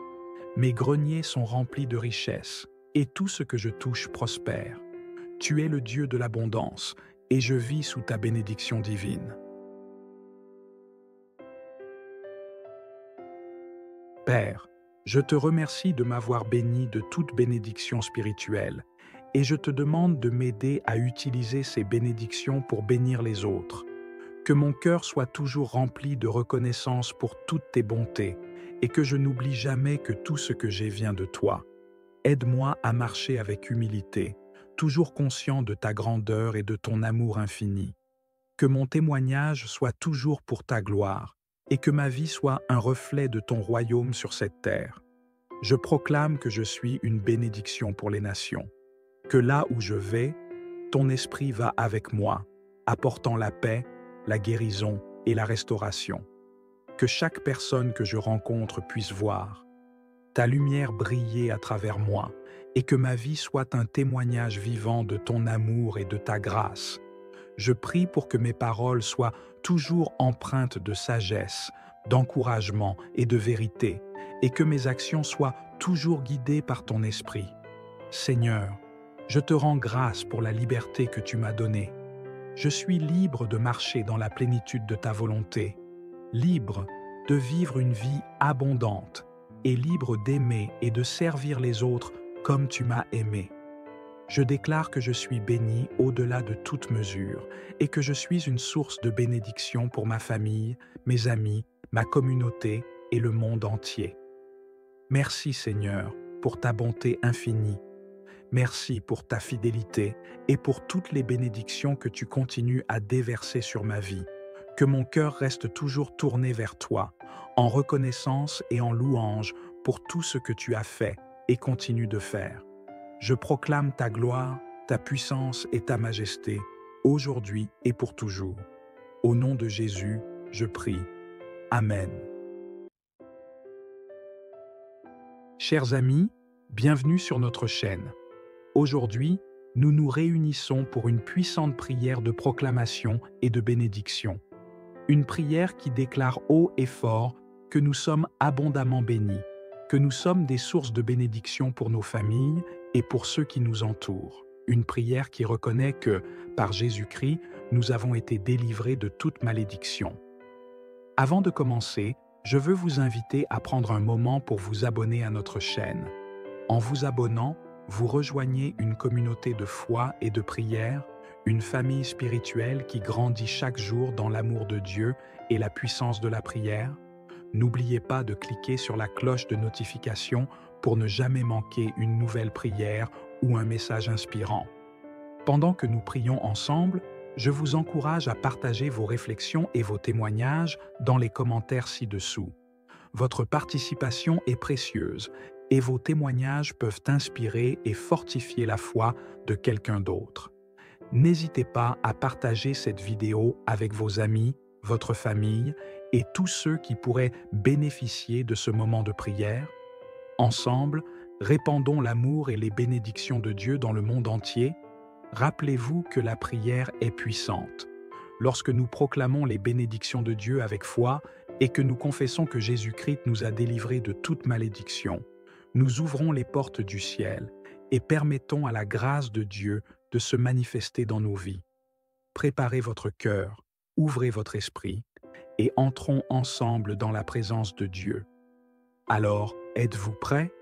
Mes greniers sont remplis de richesses, et tout ce que je touche prospère. Tu es le Dieu de l'abondance, et je vis sous ta bénédiction divine. Père, je te remercie de m'avoir béni de toute bénédiction spirituelle, et je te demande de m'aider à utiliser ces bénédictions pour bénir les autres. Que mon cœur soit toujours rempli de reconnaissance pour toutes tes bontés, et que je n'oublie jamais que tout ce que j'ai vient de toi. Aide-moi à marcher avec humilité, toujours conscient de ta grandeur et de ton amour infini. Que mon témoignage soit toujours pour ta gloire, et que ma vie soit un reflet de ton royaume sur cette terre. Je proclame que je suis une bénédiction pour les nations, que là où je vais, ton esprit va avec moi, apportant la paix, la guérison et la restauration. Que chaque personne que je rencontre puisse voir ta lumière briller à travers moi, et que ma vie soit un témoignage vivant de ton amour et de ta grâce. Je prie pour que mes paroles soient toujours empreintes de sagesse, d'encouragement et de vérité, et que mes actions soient toujours guidées par ton esprit. Seigneur, je te rends grâce pour la liberté que tu m'as donnée. Je suis libre de marcher dans la plénitude de ta volonté, libre de vivre une vie abondante et libre d'aimer et de servir les autres comme tu m'as aimé. Je déclare que je suis béni au-delà de toute mesure et que je suis une source de bénédiction pour ma famille, mes amis, ma communauté et le monde entier. Merci Seigneur pour ta bonté infinie. Merci pour ta fidélité et pour toutes les bénédictions que tu continues à déverser sur ma vie. Que mon cœur reste toujours tourné vers toi, en reconnaissance et en louange pour tout ce que tu as fait et continues de faire. Je proclame ta gloire, ta puissance et ta majesté, aujourd'hui et pour toujours. Au nom de Jésus, je prie. Amen. Chers amis, bienvenue sur notre chaîne. Aujourd'hui, nous nous réunissons pour une puissante prière de proclamation et de bénédiction. Une prière qui déclare haut et fort que nous sommes abondamment bénis, que nous sommes des sources de bénédiction pour nos familles et pour ceux qui nous entourent. Une prière qui reconnaît que, par Jésus-Christ, nous avons été délivrés de toute malédiction. Avant de commencer, je veux vous inviter à prendre un moment pour vous abonner à notre chaîne. En vous abonnant, vous rejoignez une communauté de foi et de prière, une famille spirituelle qui grandit chaque jour dans l'amour de Dieu et la puissance de la prière. N'oubliez pas de cliquer sur la cloche de notification pour ne jamais manquer une nouvelle prière ou un message inspirant. Pendant que nous prions ensemble, je vous encourage à partager vos réflexions et vos témoignages dans les commentaires ci-dessous. Votre participation est précieuse et vos témoignages peuvent inspirer et fortifier la foi de quelqu'un d'autre. N'hésitez pas à partager cette vidéo avec vos amis, votre famille et tous ceux qui pourraient bénéficier de ce moment de prière. Ensemble, répandons l'amour et les bénédictions de Dieu dans le monde entier. Rappelez-vous que la prière est puissante. Lorsque nous proclamons les bénédictions de Dieu avec foi et que nous confessons que Jésus-Christ nous a délivrés de toute malédiction, nous ouvrons les portes du ciel et permettons à la grâce de Dieu de se manifester dans nos vies. Préparez votre cœur, ouvrez votre esprit et entrons ensemble dans la présence de Dieu. Alors, êtes-vous prêts?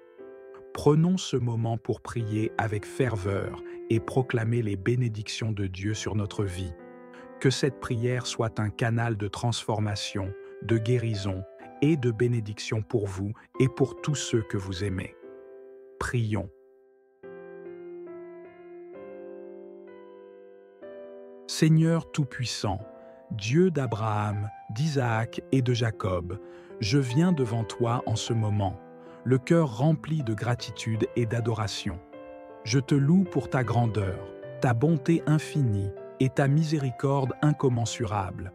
Prenons ce moment pour prier avec ferveur et proclamer les bénédictions de Dieu sur notre vie. Que cette prière soit un canal de transformation, de guérison et de bénédiction pour vous et pour tous ceux que vous aimez. Prions. Seigneur Tout-Puissant, Dieu d'Abraham, d'Isaac et de Jacob, je viens devant toi en ce moment, le cœur rempli de gratitude et d'adoration. Je te loue pour ta grandeur, ta bonté infinie et ta miséricorde incommensurable.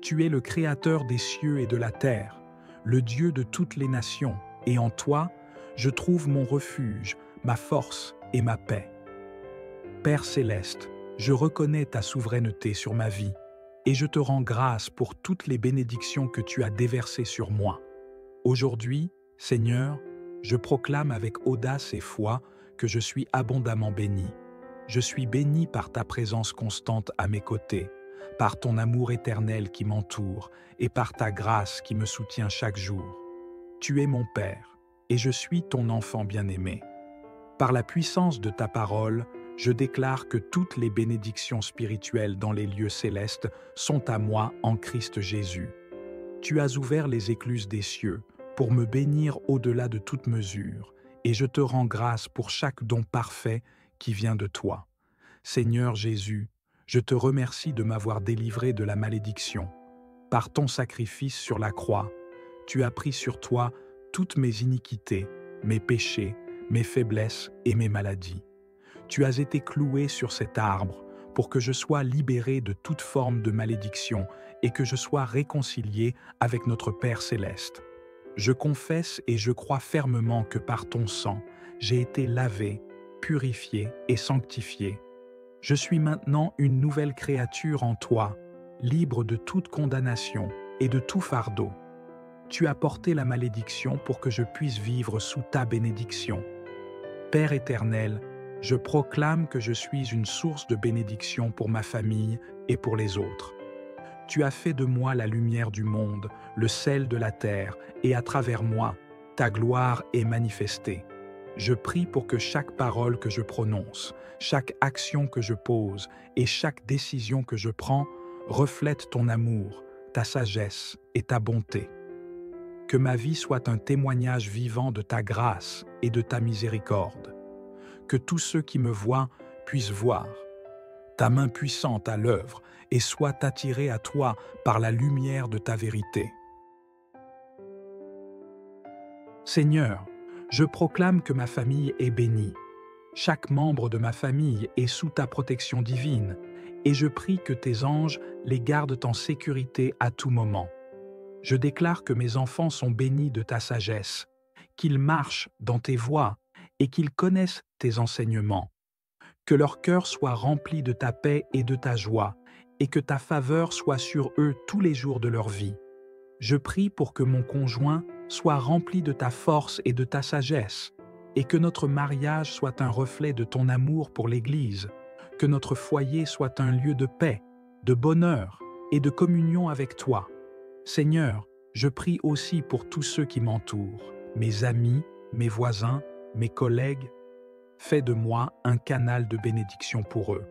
Tu es le Créateur des cieux et de la terre, le Dieu de toutes les nations, et en toi, je trouve mon refuge, ma force et ma paix. Père céleste, je reconnais ta souveraineté sur ma vie, et je te rends grâce pour toutes les bénédictions que tu as déversées sur moi. Aujourd'hui, Seigneur, je proclame avec audace et foi que je suis abondamment béni. Je suis béni par ta présence constante à mes côtés, par ton amour éternel qui m'entoure et par ta grâce qui me soutient chaque jour. Tu es mon Père, et je suis ton enfant bien-aimé. Par la puissance de ta parole, je déclare que toutes les bénédictions spirituelles dans les lieux célestes sont à moi en Christ Jésus. Tu as ouvert les écluses des cieux pour me bénir au-delà de toute mesure, et je te rends grâce pour chaque don parfait qui vient de toi. Seigneur Jésus, je te remercie de m'avoir délivré de la malédiction. Par ton sacrifice sur la croix, tu as pris sur toi toutes mes iniquités, mes péchés, mes faiblesses et mes maladies. Tu as été cloué sur cet arbre pour que je sois libéré de toute forme de malédiction et que je sois réconcilié avec notre Père céleste. Je confesse et je crois fermement que par ton sang, j'ai été lavé, purifié et sanctifié. Je suis maintenant une nouvelle créature en toi, libre de toute condamnation et de tout fardeau. Tu as porté la malédiction pour que je puisse vivre sous ta bénédiction. Père éternel, je proclame que je suis une source de bénédiction pour ma famille et pour les autres. Tu as fait de moi la lumière du monde, le sel de la terre, et à travers moi, ta gloire est manifestée. Je prie pour que chaque parole que je prononce, chaque action que je pose et chaque décision que je prends reflète ton amour, ta sagesse et ta bonté. Que ma vie soit un témoignage vivant de ta grâce et de ta miséricorde. Que tous ceux qui me voient puissent voir ta main puissante à l'œuvre et soient attirés à toi par la lumière de ta vérité. Seigneur, je proclame que ma famille est bénie. Chaque membre de ma famille est sous ta protection divine, et je prie que tes anges les gardent en sécurité à tout moment. Je déclare que mes enfants sont bénis de ta sagesse, qu'ils marchent dans tes voies et qu'ils connaissent tes enseignements. Que leur cœur soit rempli de ta paix et de ta joie, et que ta faveur soit sur eux tous les jours de leur vie. Je prie pour que mon conjoint soit rempli de ta force et de ta sagesse, et que notre mariage soit un reflet de ton amour pour l'Église, que notre foyer soit un lieu de paix, de bonheur et de communion avec toi. Seigneur, je prie aussi pour tous ceux qui m'entourent, mes amis, mes voisins, mes collègues. Fais de moi un canal de bénédiction pour eux.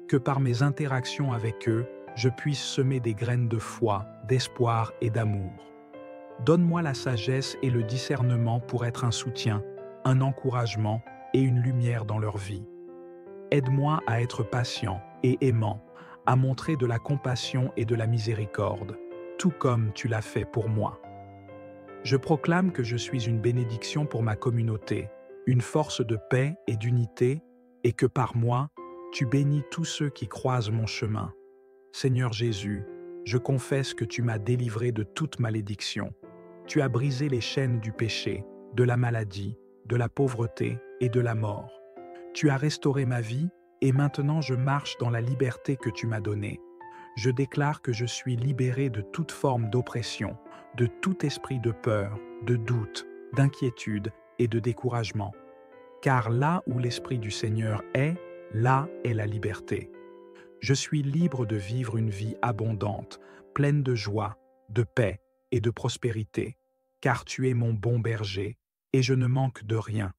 Que par mes interactions avec eux, je puisse semer des graines de foi, d'espoir et d'amour. Donne-moi la sagesse et le discernement pour être un soutien, un encouragement et une lumière dans leur vie. Aide-moi à être patient et aimant, à montrer de la compassion et de la miséricorde, tout comme tu l'as fait pour moi. Je proclame que je suis une bénédiction pour ma communauté, une force de paix et d'unité, et que par moi, tu bénis tous ceux qui croisent mon chemin. Seigneur Jésus, je confesse que tu m'as délivré de toute malédiction. Tu as brisé les chaînes du péché, de la maladie, de la pauvreté et de la mort. Tu as restauré ma vie et maintenant je marche dans la liberté que tu m'as donnée. Je déclare que je suis libéré de toute forme d'oppression, de tout esprit de peur, de doute, d'inquiétude et de découragement. Car là où l'Esprit du Seigneur est, là est la liberté. Je suis libre de vivre une vie abondante, pleine de joie, de paix et de prospérité, car tu es mon bon berger et je ne manque de rien.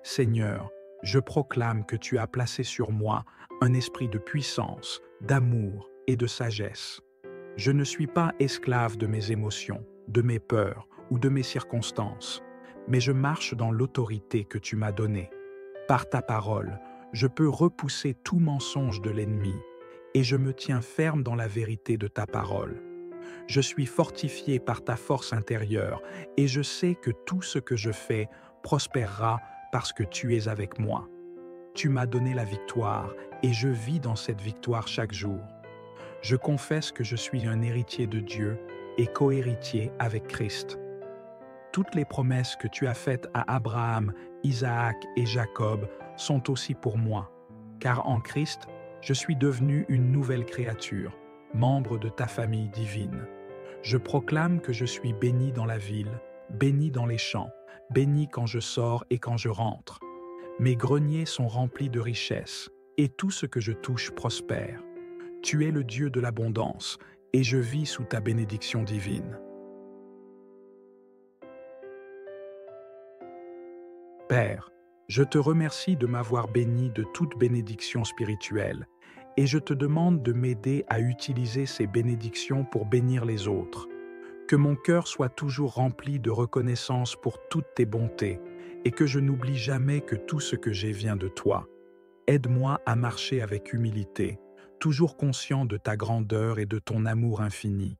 Seigneur, je proclame que tu as placé sur moi un esprit de puissance, d'amour et de sagesse. Je ne suis pas esclave de mes émotions, de mes peurs ou de mes circonstances, mais je marche dans l'autorité que tu m'as donnée. Par ta parole, je peux repousser tout mensonge de l'ennemi et je me tiens ferme dans la vérité de ta parole. Je suis fortifié par ta force intérieure et je sais que tout ce que je fais prospérera parce que tu es avec moi. Tu m'as donné la victoire et je vis dans cette victoire chaque jour. Je confesse que je suis un héritier de Dieu et cohéritier avec Christ. Toutes les promesses que tu as faites à Abraham, Isaac et Jacob sont aussi pour moi, car en Christ, je suis devenu une nouvelle créature, membre de ta famille divine. Je proclame que je suis béni dans la ville, béni dans les champs, béni quand je sors et quand je rentre. Mes greniers sont remplis de richesses, et tout ce que je touche prospère. Tu es le Dieu de l'abondance, et je vis sous ta bénédiction divine. Père, je te remercie de m'avoir béni de toute bénédiction spirituelle, et je te demande de m'aider à utiliser ces bénédictions pour bénir les autres. Que mon cœur soit toujours rempli de reconnaissance pour toutes tes bontés, et que je n'oublie jamais que tout ce que j'ai vient de toi. Aide-moi à marcher avec humilité, toujours conscient de ta grandeur et de ton amour infini.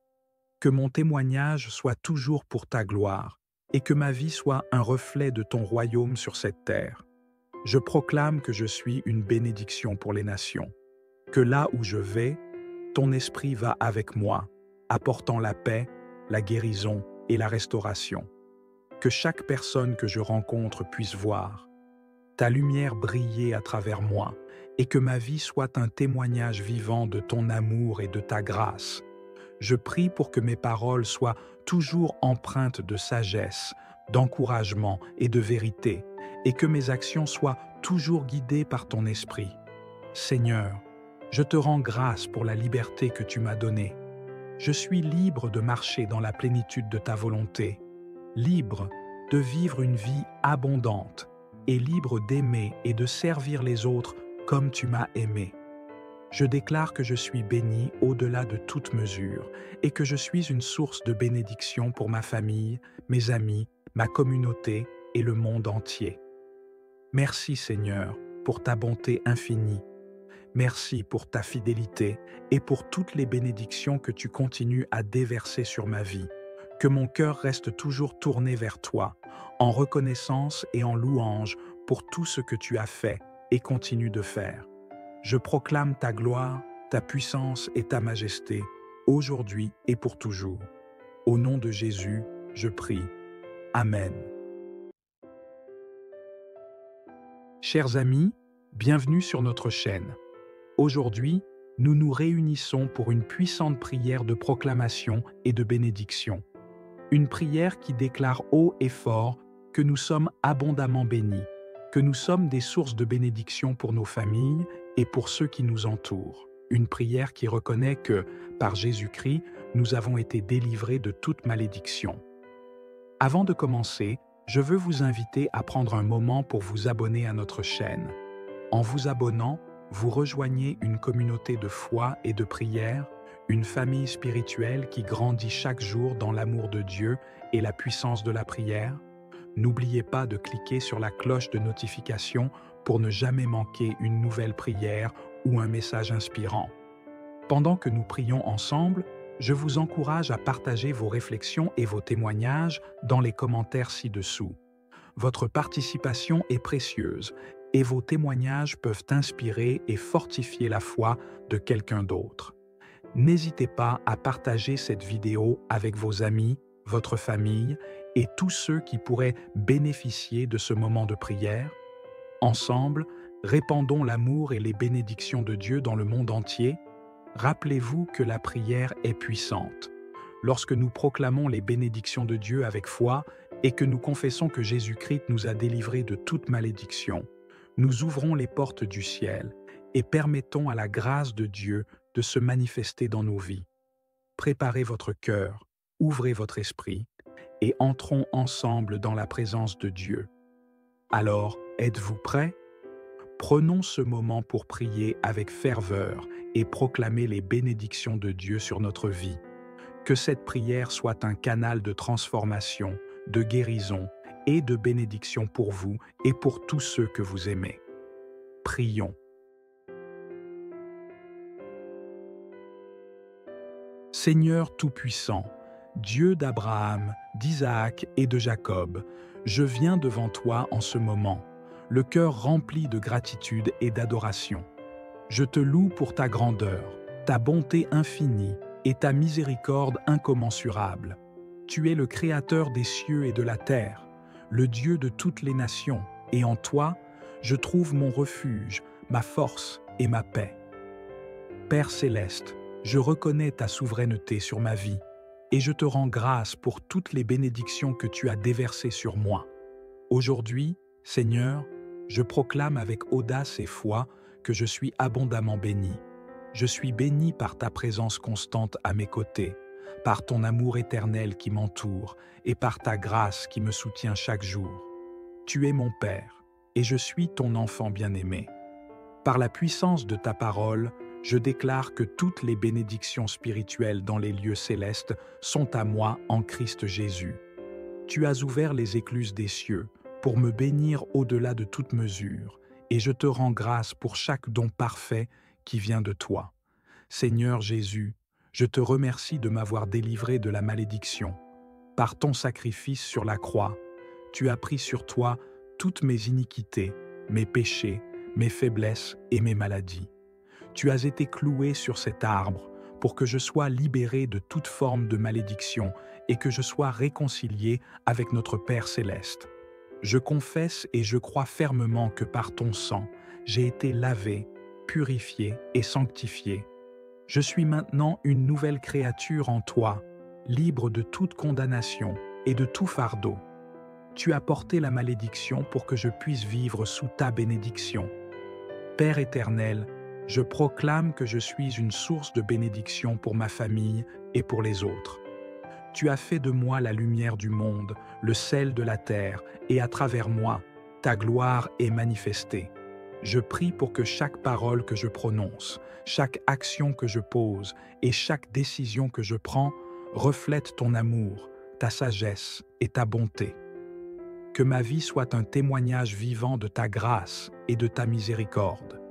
Que mon témoignage soit toujours pour ta gloire, et que ma vie soit un reflet de ton royaume sur cette terre. Je proclame que je suis une bénédiction pour les nations, que là où je vais, ton esprit va avec moi, apportant la paix, la guérison et la restauration. Que chaque personne que je rencontre puisse voir ta lumière briller à travers moi et que ma vie soit un témoignage vivant de ton amour et de ta grâce. Je prie pour que mes paroles soient toujours empreintes de sagesse, d'encouragement et de vérité, et que mes actions soient toujours guidées par ton esprit. Seigneur, je te rends grâce pour la liberté que tu m'as donnée. Je suis libre de marcher dans la plénitude de ta volonté, libre de vivre une vie abondante et libre d'aimer et de servir les autres comme tu m'as aimé. Je déclare que je suis béni au-delà de toute mesure et que je suis une source de bénédiction pour ma famille, mes amis, ma communauté et le monde entier. Merci Seigneur pour ta bonté infinie. Merci pour ta fidélité et pour toutes les bénédictions que tu continues à déverser sur ma vie. Que mon cœur reste toujours tourné vers toi, en reconnaissance et en louange pour tout ce que tu as fait et continues de faire. Je proclame ta gloire, ta puissance et ta majesté, aujourd'hui et pour toujours. Au nom de Jésus, je prie. Amen. Chers amis, bienvenue sur notre chaîne. Aujourd'hui, nous nous réunissons pour une puissante prière de proclamation et de bénédiction. Une prière qui déclare haut et fort que nous sommes abondamment bénis, que nous sommes des sources de bénédiction pour nos familles et pour ceux qui nous entourent. Une prière qui reconnaît que, par Jésus-Christ, nous avons été délivrés de toute malédiction. Avant de commencer, je veux vous inviter à prendre un moment pour vous abonner à notre chaîne. En vous abonnant, vous rejoignez une communauté de foi et de prière, une famille spirituelle qui grandit chaque jour dans l'amour de Dieu et la puissance de la prière. N'oubliez pas de cliquer sur la cloche de notification pour ne jamais manquer une nouvelle prière ou un message inspirant. Pendant que nous prions ensemble, je vous encourage à partager vos réflexions et vos témoignages dans les commentaires ci-dessous. Votre participation est précieuse et vos témoignages peuvent inspirer et fortifier la foi de quelqu'un d'autre. N'hésitez pas à partager cette vidéo avec vos amis, votre famille et tous ceux qui pourraient bénéficier de ce moment de prière. Ensemble, répandons l'amour et les bénédictions de Dieu dans le monde entier. Rappelez-vous que la prière est puissante. Lorsque nous proclamons les bénédictions de Dieu avec foi et que nous confessons que Jésus-Christ nous a délivrés de toute malédiction, nous ouvrons les portes du ciel et permettons à la grâce de Dieu de se manifester dans nos vies. Préparez votre cœur, ouvrez votre esprit et entrons ensemble dans la présence de Dieu. Alors, êtes-vous prêts? Prenons ce moment pour prier avec ferveur et proclamer les bénédictions de Dieu sur notre vie. Que cette prière soit un canal de transformation, de guérison et de bénédiction pour vous et pour tous ceux que vous aimez. Prions. Seigneur Tout-Puissant, Dieu d'Abraham, d'Isaac et de Jacob, je viens devant toi en ce moment, le cœur rempli de gratitude et d'adoration. Je te loue pour ta grandeur, ta bonté infinie et ta miséricorde incommensurable. Tu es le Créateur des cieux et de la terre, le Dieu de toutes les nations, et en toi, je trouve mon refuge, ma force et ma paix. Père céleste, je reconnais ta souveraineté sur ma vie, et je te rends grâce pour toutes les bénédictions que tu as déversées sur moi. Aujourd'hui, Seigneur, je proclame avec audace et foi que je suis abondamment béni. Je suis béni par ta présence constante à mes côtés, par ton amour éternel qui m'entoure et par ta grâce qui me soutient chaque jour. Tu es mon Père, et je suis ton enfant bien-aimé. Par la puissance de ta parole, je déclare que toutes les bénédictions spirituelles dans les lieux célestes sont à moi en Christ Jésus. Tu as ouvert les écluses des cieux pour me bénir au-delà de toute mesure, et je te rends grâce pour chaque don parfait qui vient de toi. Seigneur Jésus, je te remercie de m'avoir délivré de la malédiction. Par ton sacrifice sur la croix, tu as pris sur toi toutes mes iniquités, mes péchés, mes faiblesses et mes maladies. Tu as été cloué sur cet arbre pour que je sois libéré de toute forme de malédiction et que je sois réconcilié avec notre Père céleste. Je confesse et je crois fermement que par ton sang, j'ai été lavé, purifié et sanctifié. Je suis maintenant une nouvelle créature en toi, libre de toute condamnation et de tout fardeau. Tu as porté la malédiction pour que je puisse vivre sous ta bénédiction. Père éternel, je proclame que je suis une source de bénédiction pour ma famille et pour les autres. Tu as fait de moi la lumière du monde, le sel de la terre, et à travers moi, ta gloire est manifestée. Je prie pour que chaque parole que je prononce, chaque action que je pose et chaque décision que je prends reflète ton amour, ta sagesse et ta bonté. Que ma vie soit un témoignage vivant de ta grâce et de ta miséricorde.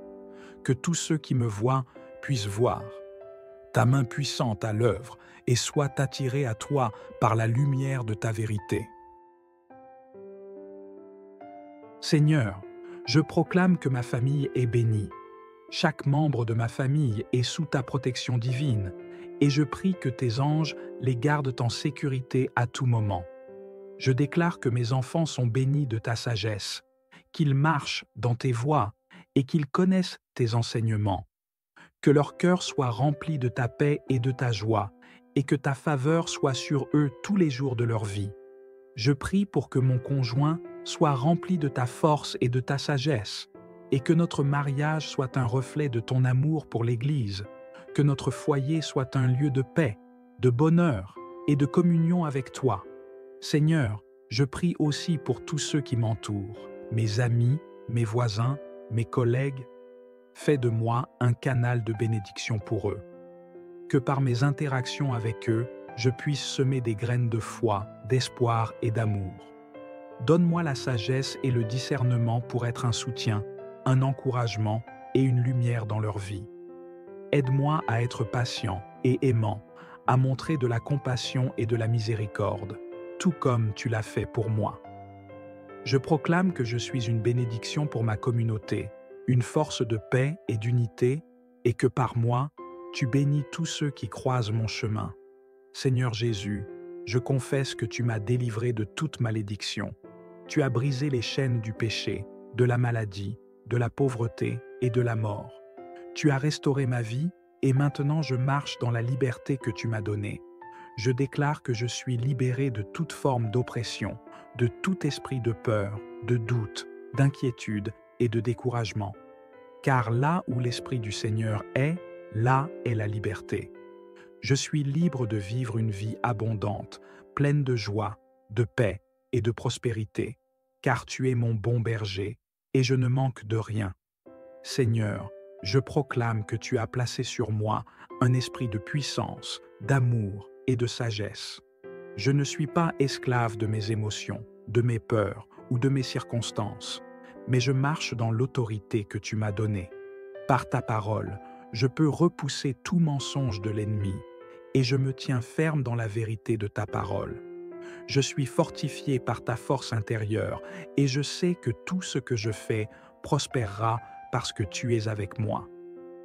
Que tous ceux qui me voient puissent voir ta main puissante à l'œuvre et soient attirés à toi par la lumière de ta vérité. Seigneur, je proclame que ma famille est bénie. Chaque membre de ma famille est sous ta protection divine, et je prie que tes anges les gardent en sécurité à tout moment. Je déclare que mes enfants sont bénis de ta sagesse, qu'ils marchent dans tes voies et qu'ils connaissent tes enseignements. Que leur cœur soit rempli de ta paix et de ta joie, et que ta faveur soit sur eux tous les jours de leur vie. Je prie pour que mon conjoint soit rempli de ta force et de ta sagesse, et que notre mariage soit un reflet de ton amour pour l'Église, que notre foyer soit un lieu de paix, de bonheur et de communion avec toi. Seigneur, je prie aussi pour tous ceux qui m'entourent, mes amis, mes voisins, mes collègues. Fais de moi un canal de bénédiction pour eux. Que par mes interactions avec eux, je puisse semer des graines de foi, d'espoir et d'amour. Donne-moi la sagesse et le discernement pour être un soutien, un encouragement et une lumière dans leur vie. Aide-moi à être patient et aimant, à montrer de la compassion et de la miséricorde, tout comme tu l'as fait pour moi. Je proclame que je suis une bénédiction pour ma communauté, une force de paix et d'unité, et que par moi, tu bénis tous ceux qui croisent mon chemin. Seigneur Jésus, je confesse que tu m'as délivré de toute malédiction. Tu as brisé les chaînes du péché, de la maladie, de la pauvreté et de la mort. Tu as restauré ma vie et maintenant je marche dans la liberté que tu m'as donnée. Je déclare que je suis libéré de toute forme d'oppression, de tout esprit de peur, de doute, d'inquiétude et de découragement. Car là où l'Esprit du Seigneur est, là est la liberté. Je suis libre de vivre une vie abondante, pleine de joie, de paix et de prospérité, car tu es mon bon berger et je ne manque de rien. Seigneur, je proclame que tu as placé sur moi un esprit de puissance, d'amour et de sagesse. Je ne suis pas esclave de mes émotions, de mes peurs ou de mes circonstances, mais je marche dans l'autorité que tu m'as donnée. Par ta parole, je peux repousser tout mensonge de l'ennemi et je me tiens ferme dans la vérité de ta parole. Je suis fortifié par ta force intérieure et je sais que tout ce que je fais prospérera parce que tu es avec moi.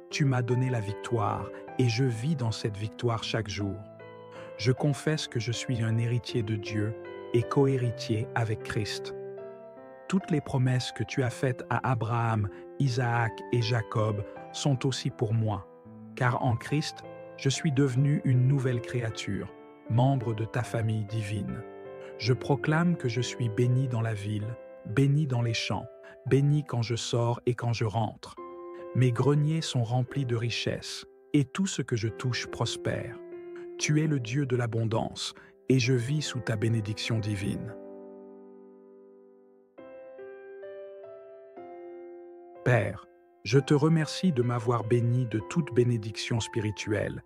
Tu m'as donné la victoire et je vis dans cette victoire chaque jour. Je confesse que je suis un héritier de Dieu et co-héritier avec Christ. Toutes les promesses que tu as faites à Abraham, Isaac et Jacob sont aussi pour moi, car en Christ, je suis devenu une nouvelle créature, membre de ta famille divine. Je proclame que je suis béni dans la ville, béni dans les champs, béni quand je sors et quand je rentre. Mes greniers sont remplis de richesses, et tout ce que je touche prospère. Tu es le Dieu de l'abondance, et je vis sous ta bénédiction divine. Père, je te remercie de m'avoir béni de toute bénédiction spirituelle,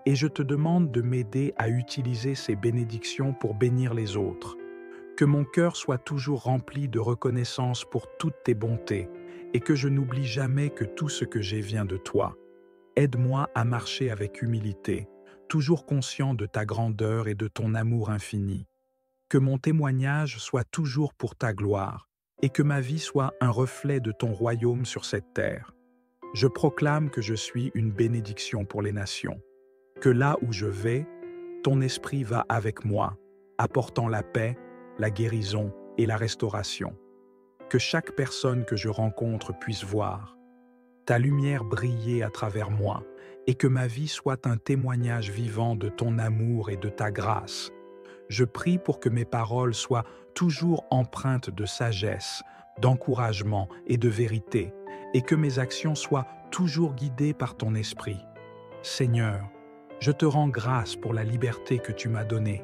et je te demande de m'aider à utiliser ces bénédictions pour bénir les autres. Que mon cœur soit toujours rempli de reconnaissance pour toutes tes bontés, et que je n'oublie jamais que tout ce que j'ai vient de toi. Aide-moi à marcher avec humilité, toujours conscient de ta grandeur et de ton amour infini. Que mon témoignage soit toujours pour ta gloire, et que ma vie soit un reflet de ton royaume sur cette terre. Je proclame que je suis une bénédiction pour les nations, que là où je vais, ton esprit va avec moi, apportant la paix, la guérison et la restauration. Que chaque personne que je rencontre puisse voir ta lumière briller à travers moi, et que ma vie soit un témoignage vivant de ton amour et de ta grâce. Je prie pour que mes paroles soient toujours empreintes de sagesse, d'encouragement et de vérité, et que mes actions soient toujours guidées par ton esprit. Seigneur, je te rends grâce pour la liberté que tu m'as donnée.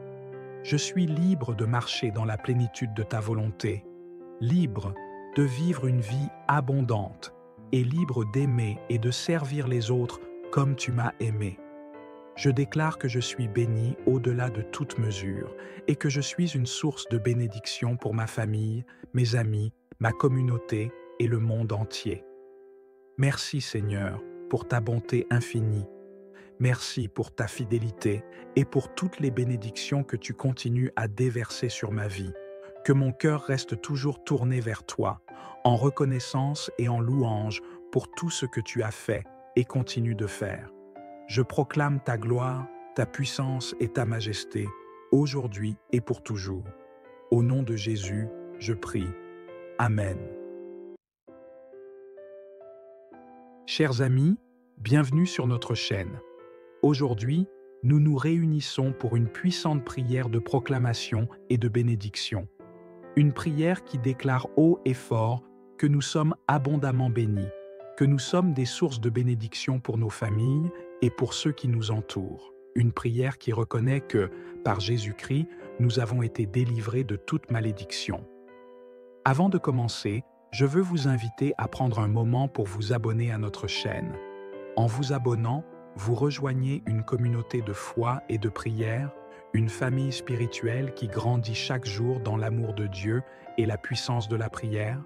Je suis libre de marcher dans la plénitude de ta volonté, libre de vivre une vie abondante et libre d'aimer et de servir les autres comme tu m'as aimé. Je déclare que je suis béni au-delà de toute mesure et que je suis une source de bénédiction pour ma famille, mes amis, ma communauté et le monde entier. Merci Seigneur pour ta bonté infinie. Merci pour ta fidélité et pour toutes les bénédictions que tu continues à déverser sur ma vie. Que mon cœur reste toujours tourné vers toi, en reconnaissance et en louange pour tout ce que tu as fait et continues de faire. Je proclame ta gloire, ta puissance et ta majesté, aujourd'hui et pour toujours. Au nom de Jésus, je prie. Amen. Chers amis, bienvenue sur notre chaîne. Aujourd'hui, nous nous réunissons pour une puissante prière de proclamation et de bénédiction. Une prière qui déclare haut et fort que nous sommes abondamment bénis, que nous sommes des sources de bénédiction pour nos familles et pour ceux qui nous entourent. Une prière qui reconnaît que, par Jésus-Christ, nous avons été délivrés de toute malédiction. Avant de commencer, je veux vous inviter à prendre un moment pour vous abonner à notre chaîne. En vous abonnant, vous rejoignez une communauté de foi et de prière, une famille spirituelle qui grandit chaque jour dans l'amour de Dieu et la puissance de la prière.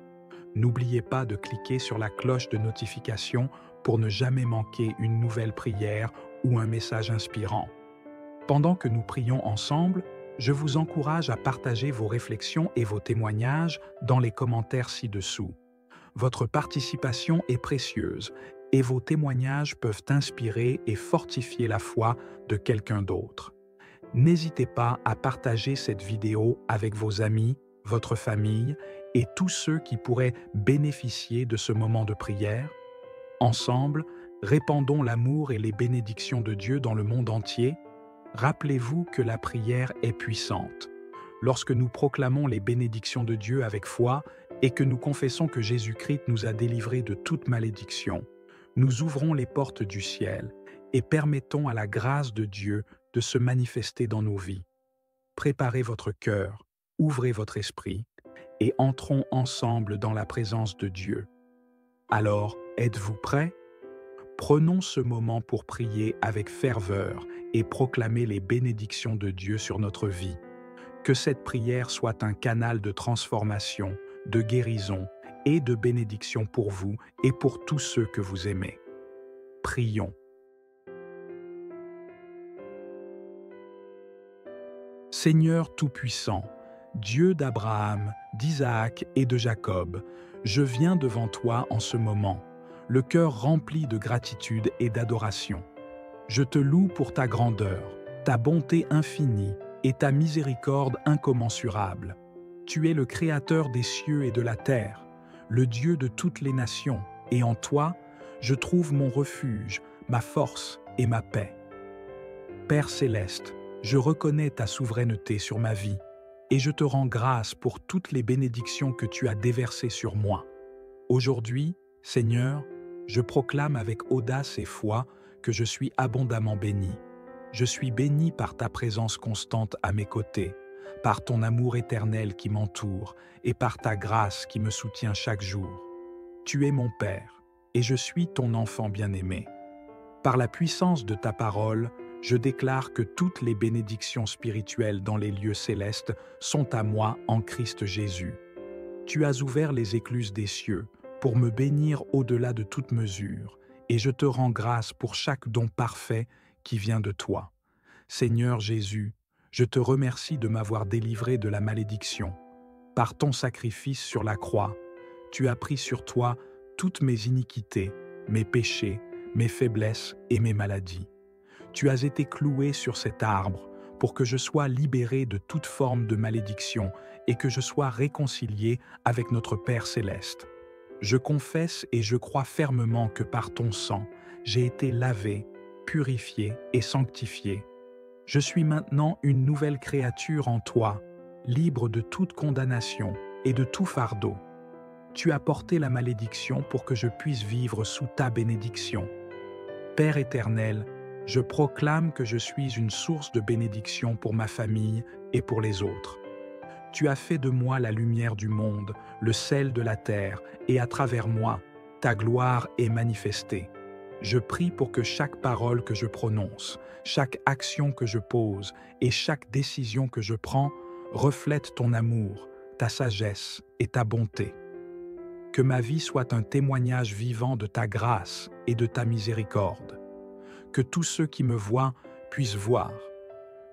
N'oubliez pas de cliquer sur la cloche de notification pour ne jamais manquer une nouvelle prière ou un message inspirant. Pendant que nous prions ensemble, je vous encourage à partager vos réflexions et vos témoignages dans les commentaires ci-dessous. Votre participation est précieuse et vos témoignages peuvent inspirer et fortifier la foi de quelqu'un d'autre. N'hésitez pas à partager cette vidéo avec vos amis, votre famille et tous ceux qui pourraient bénéficier de ce moment de prière. Ensemble, répandons l'amour et les bénédictions de Dieu dans le monde entier. Rappelez-vous que la prière est puissante. Lorsque nous proclamons les bénédictions de Dieu avec foi et que nous confessons que Jésus-Christ nous a délivrés de toute malédiction, nous ouvrons les portes du ciel et permettons à la grâce de Dieu de se manifester dans nos vies. Préparez votre cœur, ouvrez votre esprit et entrons ensemble dans la présence de Dieu. Alors, êtes-vous prêts? Prenons ce moment pour prier avec ferveur et proclamer les bénédictions de Dieu sur notre vie. Que cette prière soit un canal de transformation, de guérison et de bénédiction pour vous et pour tous ceux que vous aimez. Prions. Seigneur Tout-Puissant, Dieu d'Abraham, d'Isaac et de Jacob, je viens devant toi en ce moment, le cœur rempli de gratitude et d'adoration. Je te loue pour ta grandeur, ta bonté infinie et ta miséricorde incommensurable. Tu es le Créateur des cieux et de la terre, le Dieu de toutes les nations, et en toi, je trouve mon refuge, ma force et ma paix. Père céleste, je reconnais ta souveraineté sur ma vie, et je te rends grâce pour toutes les bénédictions que tu as déversées sur moi. Aujourd'hui, Seigneur, je proclame avec audace et foi que je suis abondamment béni. Je suis béni par ta présence constante à mes côtés, par ton amour éternel qui m'entoure et par ta grâce qui me soutient chaque jour. Tu es mon Père, et je suis ton enfant bien-aimé. Par la puissance de ta parole, je déclare que toutes les bénédictions spirituelles dans les lieux célestes sont à moi en Christ Jésus. Tu as ouvert les écluses des cieux pour me bénir au-delà de toute mesure, et je te rends grâce pour chaque don parfait qui vient de toi. Seigneur Jésus, je te remercie de m'avoir délivré de la malédiction. Par ton sacrifice sur la croix, tu as pris sur toi toutes mes iniquités, mes péchés, mes faiblesses et mes maladies. Tu as été cloué sur cet arbre pour que je sois libéré de toute forme de malédiction et que je sois réconcilié avec notre Père céleste. Je confesse et je crois fermement que par ton sang, j'ai été lavé, purifié et sanctifié. Je suis maintenant une nouvelle créature en toi, libre de toute condamnation et de tout fardeau. Tu as porté la malédiction pour que je puisse vivre sous ta bénédiction. Père éternel, je proclame que je suis une source de bénédiction pour ma famille et pour les autres. Tu as fait de moi la lumière du monde, le sel de la terre, et à travers moi, ta gloire est manifestée. Je prie pour que chaque parole que je prononce, chaque action que je pose et chaque décision que je prends reflète ton amour, ta sagesse et ta bonté. Que ma vie soit un témoignage vivant de ta grâce et de ta miséricorde. Que tous ceux qui me voient puissent voir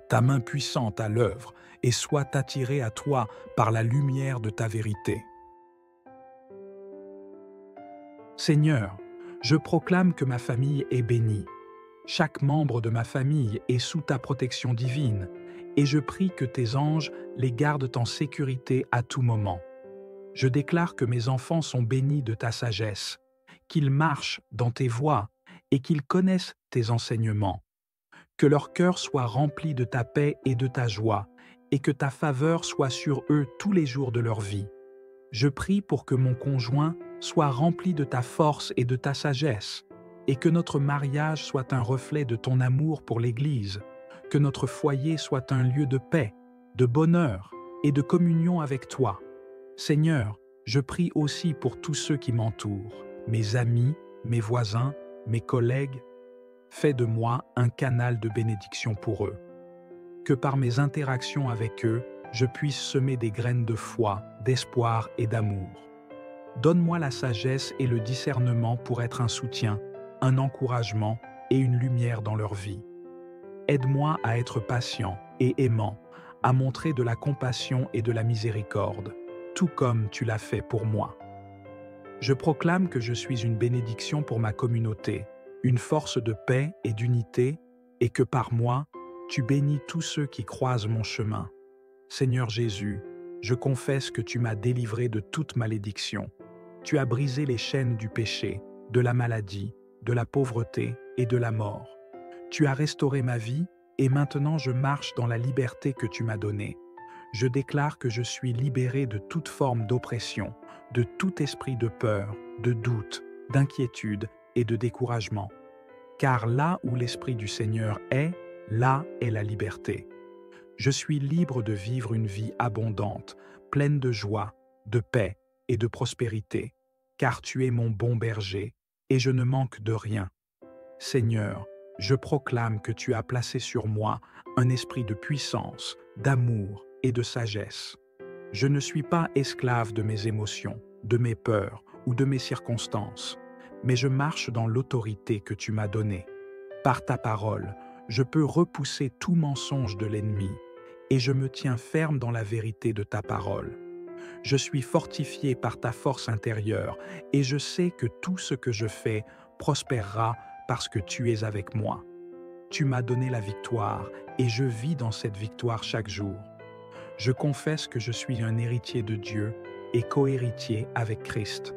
ta main puissante à l'œuvre et soient attirés à toi par la lumière de ta vérité. Seigneur, je proclame que ma famille est bénie. Chaque membre de ma famille est sous ta protection divine, et je prie que tes anges les gardent en sécurité à tout moment. Je déclare que mes enfants sont bénis de ta sagesse, qu'ils marchent dans tes voies et qu'ils connaissent tes enseignements. Que leur cœur soit rempli de ta paix et de ta joie, et que ta faveur soit sur eux tous les jours de leur vie. Je prie pour que mon conjoint soit rempli de ta force et de ta sagesse, et que notre mariage soit un reflet de ton amour pour l'Église, que notre foyer soit un lieu de paix, de bonheur et de communion avec toi. Seigneur, je prie aussi pour tous ceux qui m'entourent, mes amis, mes voisins, mes collègues. Fais de moi un canal de bénédiction pour eux. Que par mes interactions avec eux, je puisse semer des graines de foi, d'espoir et d'amour. Donne-moi la sagesse et le discernement pour être un soutien, un encouragement et une lumière dans leur vie. Aide-moi à être patient et aimant, à montrer de la compassion et de la miséricorde, tout comme tu l'as fait pour moi. Je proclame que je suis une bénédiction pour ma communauté, une force de paix et d'unité, et que par moi, tu bénis tous ceux qui croisent mon chemin. Seigneur Jésus, je confesse que tu m'as délivré de toute malédiction. Tu as brisé les chaînes du péché, de la maladie, de la pauvreté et de la mort. Tu as restauré ma vie et maintenant je marche dans la liberté que tu m'as donnée. Je déclare que je suis libéré de toute forme d'oppression, de tout esprit de peur, de doute, d'inquiétude et de découragement. Car là où l'Esprit du Seigneur est, là est la liberté. Je suis libre de vivre une vie abondante, pleine de joie, de paix et de prospérité, car tu es mon bon berger et je ne manque de rien. Seigneur, je proclame que tu as placé sur moi un esprit de puissance, d'amour et de sagesse. Je ne suis pas esclave de mes émotions, de mes peurs ou de mes circonstances, mais je marche dans l'autorité que tu m'as donnée. Par ta parole, je peux repousser tout mensonge de l'ennemi et je me tiens ferme dans la vérité de ta parole. Je suis fortifié par ta force intérieure et je sais que tout ce que je fais prospérera parce que tu es avec moi. Tu m'as donné la victoire et je vis dans cette victoire chaque jour. Je confesse que je suis un héritier de Dieu et co-héritier avec Christ.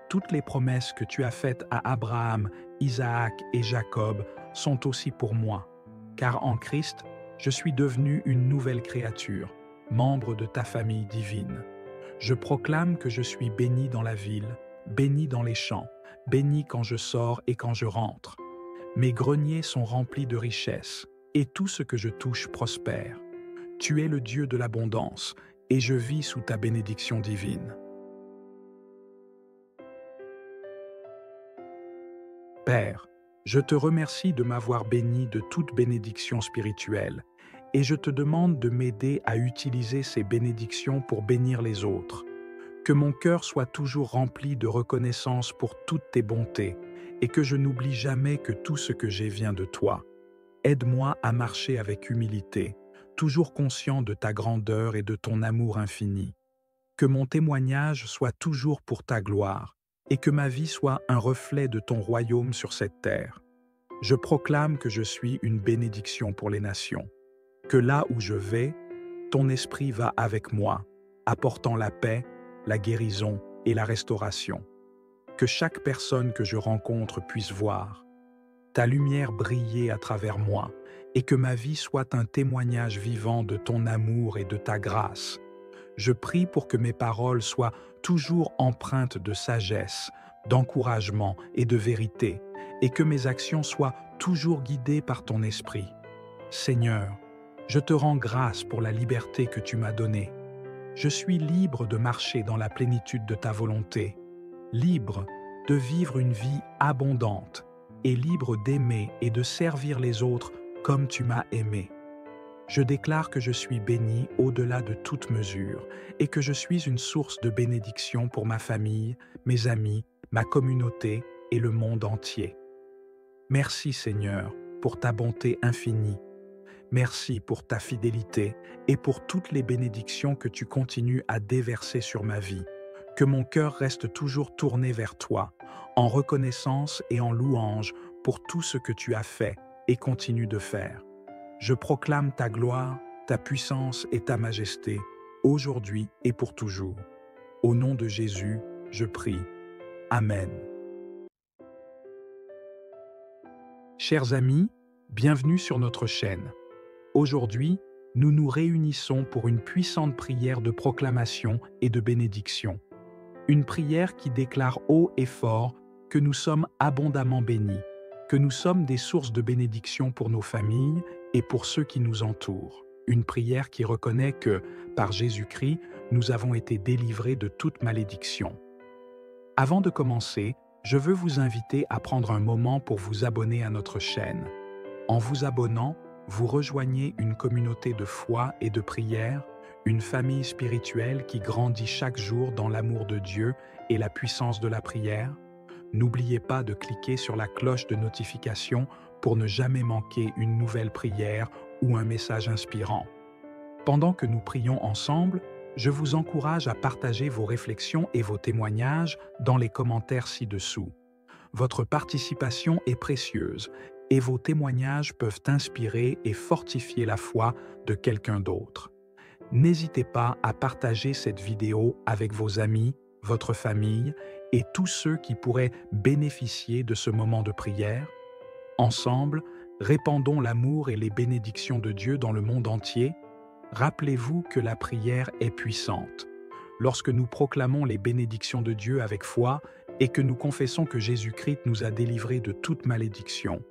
Toutes les promesses que tu as faites à Abraham, Isaac et Jacob sont aussi pour moi, car en Christ, je suis devenu une nouvelle créature, membre de ta famille divine. Je proclame que je suis béni dans la ville, béni dans les champs, béni quand je sors et quand je rentre. Mes greniers sont remplis de richesses, et tout ce que je touche prospère. Tu es le Dieu de l'abondance, et je vis sous ta bénédiction divine. Père, je te remercie de m'avoir béni de toute bénédiction spirituelle, et je te demande de m'aider à utiliser ces bénédictions pour bénir les autres. Que mon cœur soit toujours rempli de reconnaissance pour toutes tes bontés, et que je n'oublie jamais que tout ce que j'ai vient de toi. Aide-moi à marcher avec humilité, toujours conscient de ta grandeur et de ton amour infini. Que mon témoignage soit toujours pour ta gloire, et que ma vie soit un reflet de ton royaume sur cette terre. Je proclame que je suis une bénédiction pour les nations, que là où je vais, ton esprit va avec moi, apportant la paix, la guérison et la restauration. Que chaque personne que je rencontre puisse voir ta lumière briller à travers moi, et que ma vie soit un témoignage vivant de ton amour et de ta grâce. Je prie pour que mes paroles soient toujours empreintes de sagesse, d'encouragement et de vérité, et que mes actions soient toujours guidées par ton esprit. Seigneur, je te rends grâce pour la liberté que tu m'as donnée. Je suis libre de marcher dans la plénitude de ta volonté, libre de vivre une vie abondante et libre d'aimer et de servir les autres comme tu m'as aimé. Je déclare que je suis béni au-delà de toute mesure et que je suis une source de bénédiction pour ma famille, mes amis, ma communauté et le monde entier. Merci Seigneur pour ta bonté infinie. Merci pour ta fidélité et pour toutes les bénédictions que tu continues à déverser sur ma vie. Que mon cœur reste toujours tourné vers toi, en reconnaissance et en louange pour tout ce que tu as fait et continues de faire. Je proclame ta gloire, ta puissance et ta majesté, aujourd'hui et pour toujours. Au nom de Jésus, je prie. Amen. Chers amis, bienvenue sur notre chaîne. Aujourd'hui, nous nous réunissons pour une puissante prière de proclamation et de bénédiction. Une prière qui déclare haut et fort que nous sommes abondamment bénis, que nous sommes des sources de bénédiction pour nos familles et pour ceux qui nous entourent. Une prière qui reconnaît que, par Jésus-Christ, nous avons été délivrés de toute malédiction. Avant de commencer, je veux vous inviter à prendre un moment pour vous abonner à notre chaîne. En vous abonnant, vous rejoignez une communauté de foi et de prière, une famille spirituelle qui grandit chaque jour dans l'amour de Dieu et la puissance de la prière. N'oubliez pas de cliquer sur la cloche de notification pour ne jamais manquer une nouvelle prière ou un message inspirant. Pendant que nous prions ensemble, je vous encourage à partager vos réflexions et vos témoignages dans les commentaires ci-dessous. Votre participation est précieuse et vos témoignages peuvent inspirer et fortifier la foi de quelqu'un d'autre. N'hésitez pas à partager cette vidéo avec vos amis, votre famille et tous ceux qui pourraient bénéficier de ce moment de prière. Ensemble, répandons l'amour et les bénédictions de Dieu dans le monde entier. Rappelez-vous que la prière est puissante. Lorsque nous proclamons les bénédictions de Dieu avec foi et que nous confessons que Jésus-Christ nous a délivrés de toute malédiction,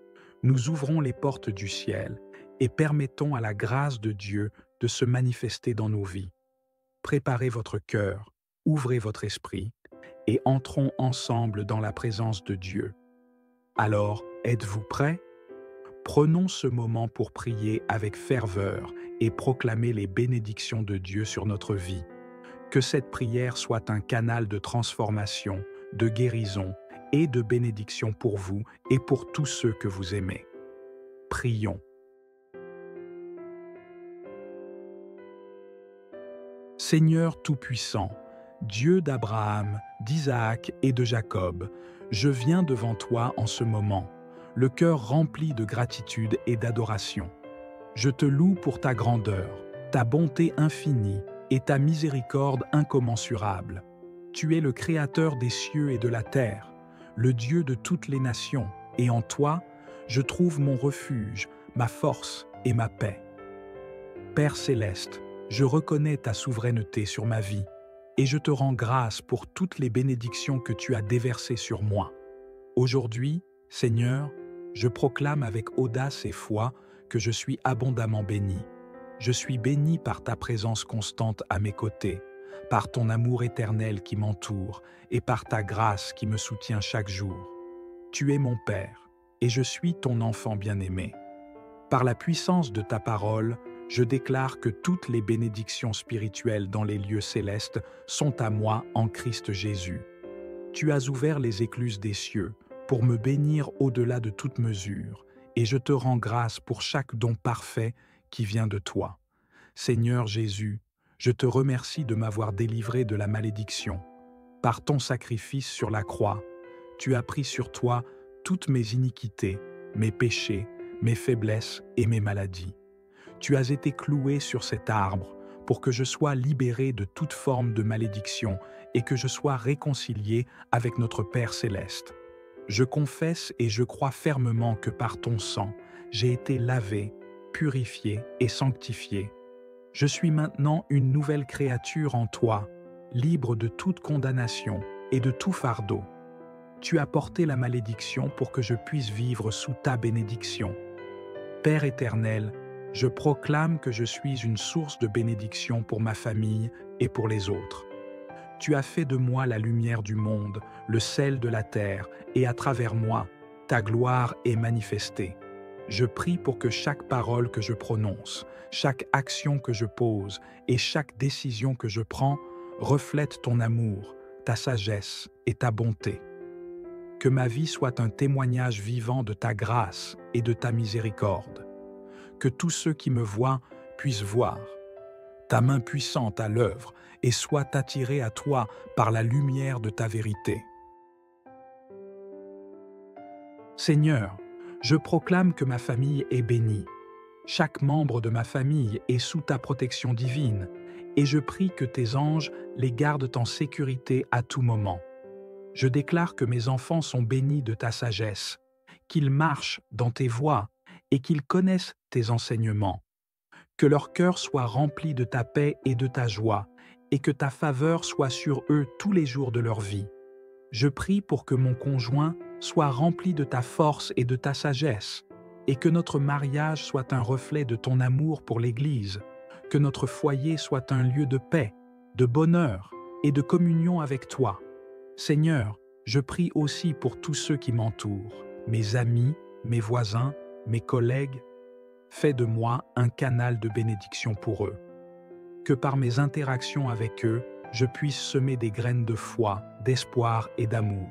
nous ouvrons les portes du ciel et permettons à la grâce de Dieu de se manifester dans nos vies. Préparez votre cœur, ouvrez votre esprit et entrons ensemble dans la présence de Dieu. Alors, êtes-vous prêts? Prenons ce moment pour prier avec ferveur et proclamer les bénédictions de Dieu sur notre vie. Que cette prière soit un canal de transformation, de guérison et de bénédiction pour vous et pour tous ceux que vous aimez. Prions. Seigneur Tout-Puissant, Dieu d'Abraham, d'Isaac et de Jacob, je viens devant toi en ce moment, le cœur rempli de gratitude et d'adoration. Je te loue pour ta grandeur, ta bonté infinie et ta miséricorde incommensurable. Tu es le Créateur des cieux et de la terre, le Dieu de toutes les nations, et en toi, je trouve mon refuge, ma force et ma paix. Père céleste, je reconnais ta souveraineté sur ma vie, et je te rends grâce pour toutes les bénédictions que tu as déversées sur moi. Aujourd'hui, Seigneur, je proclame avec audace et foi que je suis abondamment béni. Je suis béni par ta présence constante à mes côtés, par ton amour éternel qui m'entoure et par ta grâce qui me soutient chaque jour. Tu es mon Père, et je suis ton enfant bien-aimé. Par la puissance de ta parole, je déclare que toutes les bénédictions spirituelles dans les lieux célestes sont à moi en Christ Jésus. Tu as ouvert les écluses des cieux pour me bénir au-delà de toute mesure, et je te rends grâce pour chaque don parfait qui vient de toi. Seigneur Jésus, je te remercie de m'avoir délivré de la malédiction. Par ton sacrifice sur la croix, tu as pris sur toi toutes mes iniquités, mes péchés, mes faiblesses et mes maladies. Tu as été cloué sur cet arbre pour que je sois libéré de toute forme de malédiction et que je sois réconcilié avec notre Père céleste. Je confesse et je crois fermement que par ton sang, j'ai été lavé, purifié et sanctifié. Je suis maintenant une nouvelle créature en toi, libre de toute condamnation et de tout fardeau. Tu as porté la malédiction pour que je puisse vivre sous ta bénédiction. Père éternel, je proclame que je suis une source de bénédiction pour ma famille et pour les autres. Tu as fait de moi la lumière du monde, le sel de la terre, et à travers moi, ta gloire est manifestée. Je prie pour que chaque parole que je prononce, chaque action que je pose et chaque décision que je prends reflète ton amour, ta sagesse et ta bonté. Que ma vie soit un témoignage vivant de ta grâce et de ta miséricorde. Que tous ceux qui me voient puissent voir ta main puissante à l'œuvre et soient attirés à toi par la lumière de ta vérité. Seigneur, je proclame que ma famille est bénie. Chaque membre de ma famille est sous ta protection divine, et je prie que tes anges les gardent en sécurité à tout moment. Je déclare que mes enfants sont bénis de ta sagesse, qu'ils marchent dans tes voies et qu'ils connaissent tes enseignements. Que leur cœur soit rempli de ta paix et de ta joie, et que ta faveur soit sur eux tous les jours de leur vie. Je prie pour que mon conjoint soit rempli de ta force et de ta sagesse, et que notre mariage soit un reflet de ton amour pour l'Église, que notre foyer soit un lieu de paix, de bonheur et de communion avec toi. Seigneur, je prie aussi pour tous ceux qui m'entourent, mes amis, mes voisins, mes collègues. Fais de moi un canal de bénédiction pour eux. Que par mes interactions avec eux, je puisse semer des graines de foi, d'espoir et d'amour.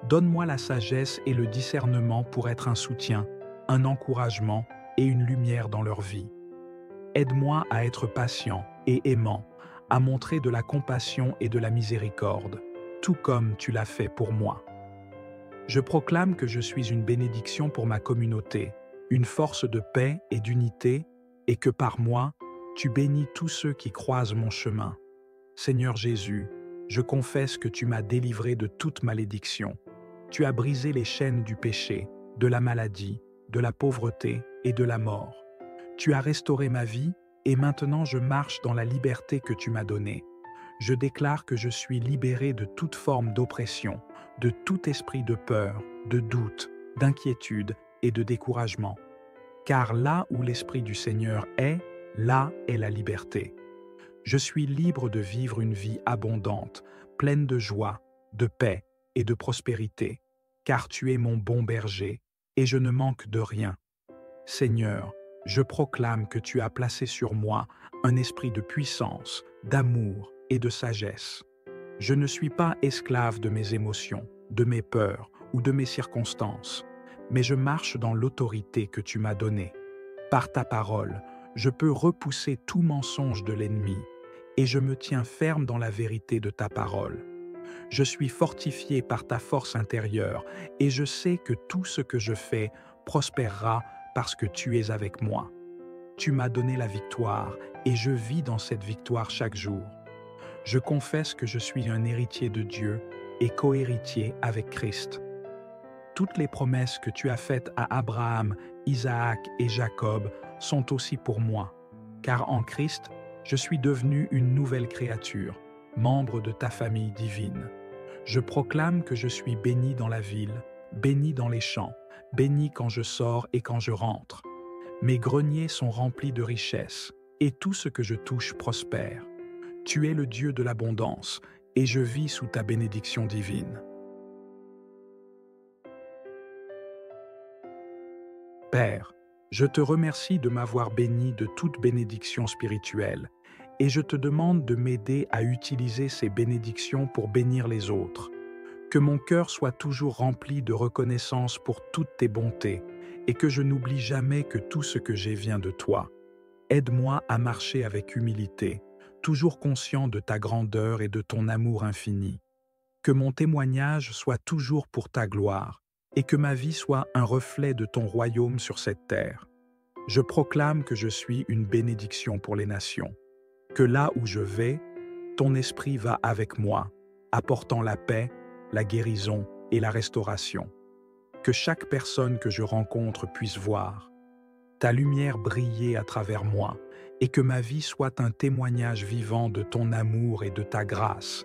Donne-moi la sagesse et le discernement pour être un soutien, un encouragement et une lumière dans leur vie. Aide-moi à être patient et aimant, à montrer de la compassion et de la miséricorde, tout comme tu l'as fait pour moi. Je proclame que je suis une bénédiction pour ma communauté, une force de paix et d'unité, et que par moi, tu bénis tous ceux qui croisent mon chemin. Seigneur Jésus, je confesse que tu m'as délivré de toute malédiction. Tu as brisé les chaînes du péché, de la maladie, de la pauvreté et de la mort. Tu as restauré ma vie et maintenant je marche dans la liberté que tu m'as donnée. Je déclare que je suis libéré de toute forme d'oppression, de tout esprit de peur, de doute, d'inquiétude et de découragement. Car là où l'Esprit du Seigneur est, là est la liberté. Je suis libre de vivre une vie abondante, pleine de joie, de paix et de prospérité, car tu es mon bon berger et je ne manque de rien. Seigneur, je proclame que tu as placé sur moi un esprit de puissance, d'amour et de sagesse. Je ne suis pas esclave de mes émotions, de mes peurs ou de mes circonstances, mais je marche dans l'autorité que tu m'as donnée. Par ta parole, je peux repousser tout mensonge de l'ennemi et je me tiens ferme dans la vérité de ta parole. Je suis fortifié par ta force intérieure et je sais que tout ce que je fais prospérera parce que tu es avec moi. Tu m'as donné la victoire et je vis dans cette victoire chaque jour. Je confesse que je suis un héritier de Dieu et co-héritier avec Christ. Toutes les promesses que tu as faites à Abraham, Isaac et Jacob sont aussi pour moi, car en Christ, je suis devenu une nouvelle créature, membre de ta famille divine. Je proclame que je suis béni dans la ville, béni dans les champs, béni quand je sors et quand je rentre. Mes greniers sont remplis de richesses, et tout ce que je touche prospère. Tu es le Dieu de l'abondance, et je vis sous ta bénédiction divine. Père, je te remercie de m'avoir béni de toute bénédiction spirituelle, et je te demande de m'aider à utiliser ces bénédictions pour bénir les autres. Que mon cœur soit toujours rempli de reconnaissance pour toutes tes bontés, et que je n'oublie jamais que tout ce que j'ai vient de toi. Aide-moi à marcher avec humilité, toujours conscient de ta grandeur et de ton amour infini. Que mon témoignage soit toujours pour ta gloire, et que ma vie soit un reflet de ton royaume sur cette terre. Je proclame que je suis une bénédiction pour les nations, que là où je vais, ton esprit va avec moi, apportant la paix, la guérison et la restauration. Que chaque personne que je rencontre puisse voir ta lumière briller à travers moi, et que ma vie soit un témoignage vivant de ton amour et de ta grâce.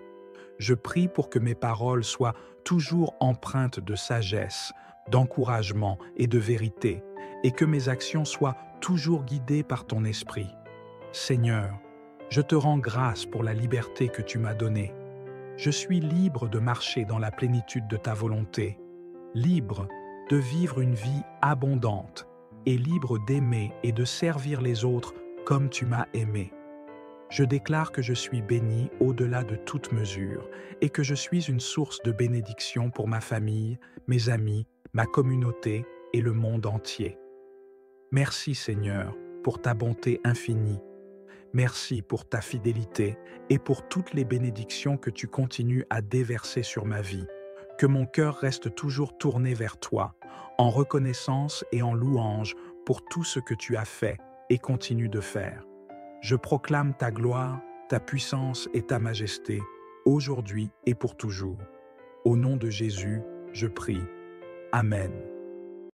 Je prie pour que mes paroles soient toujours empreintes de sagesse, d'encouragement et de vérité, et que mes actions soient toujours guidées par ton esprit. Seigneur, je te rends grâce pour la liberté que tu m'as donnée. Je suis libre de marcher dans la plénitude de ta volonté, libre de vivre une vie abondante et libre d'aimer et de servir les autres comme tu m'as aimé. Je déclare que je suis béni au-delà de toute mesure et que je suis une source de bénédiction pour ma famille, mes amis, ma communauté et le monde entier. Merci Seigneur pour ta bonté infinie. Merci pour ta fidélité et pour toutes les bénédictions que tu continues à déverser sur ma vie. Que mon cœur reste toujours tourné vers toi, en reconnaissance et en louange pour tout ce que tu as fait et continues de faire. Je proclame ta gloire, ta puissance et ta majesté, aujourd'hui et pour toujours. Au nom de Jésus, je prie. Amen.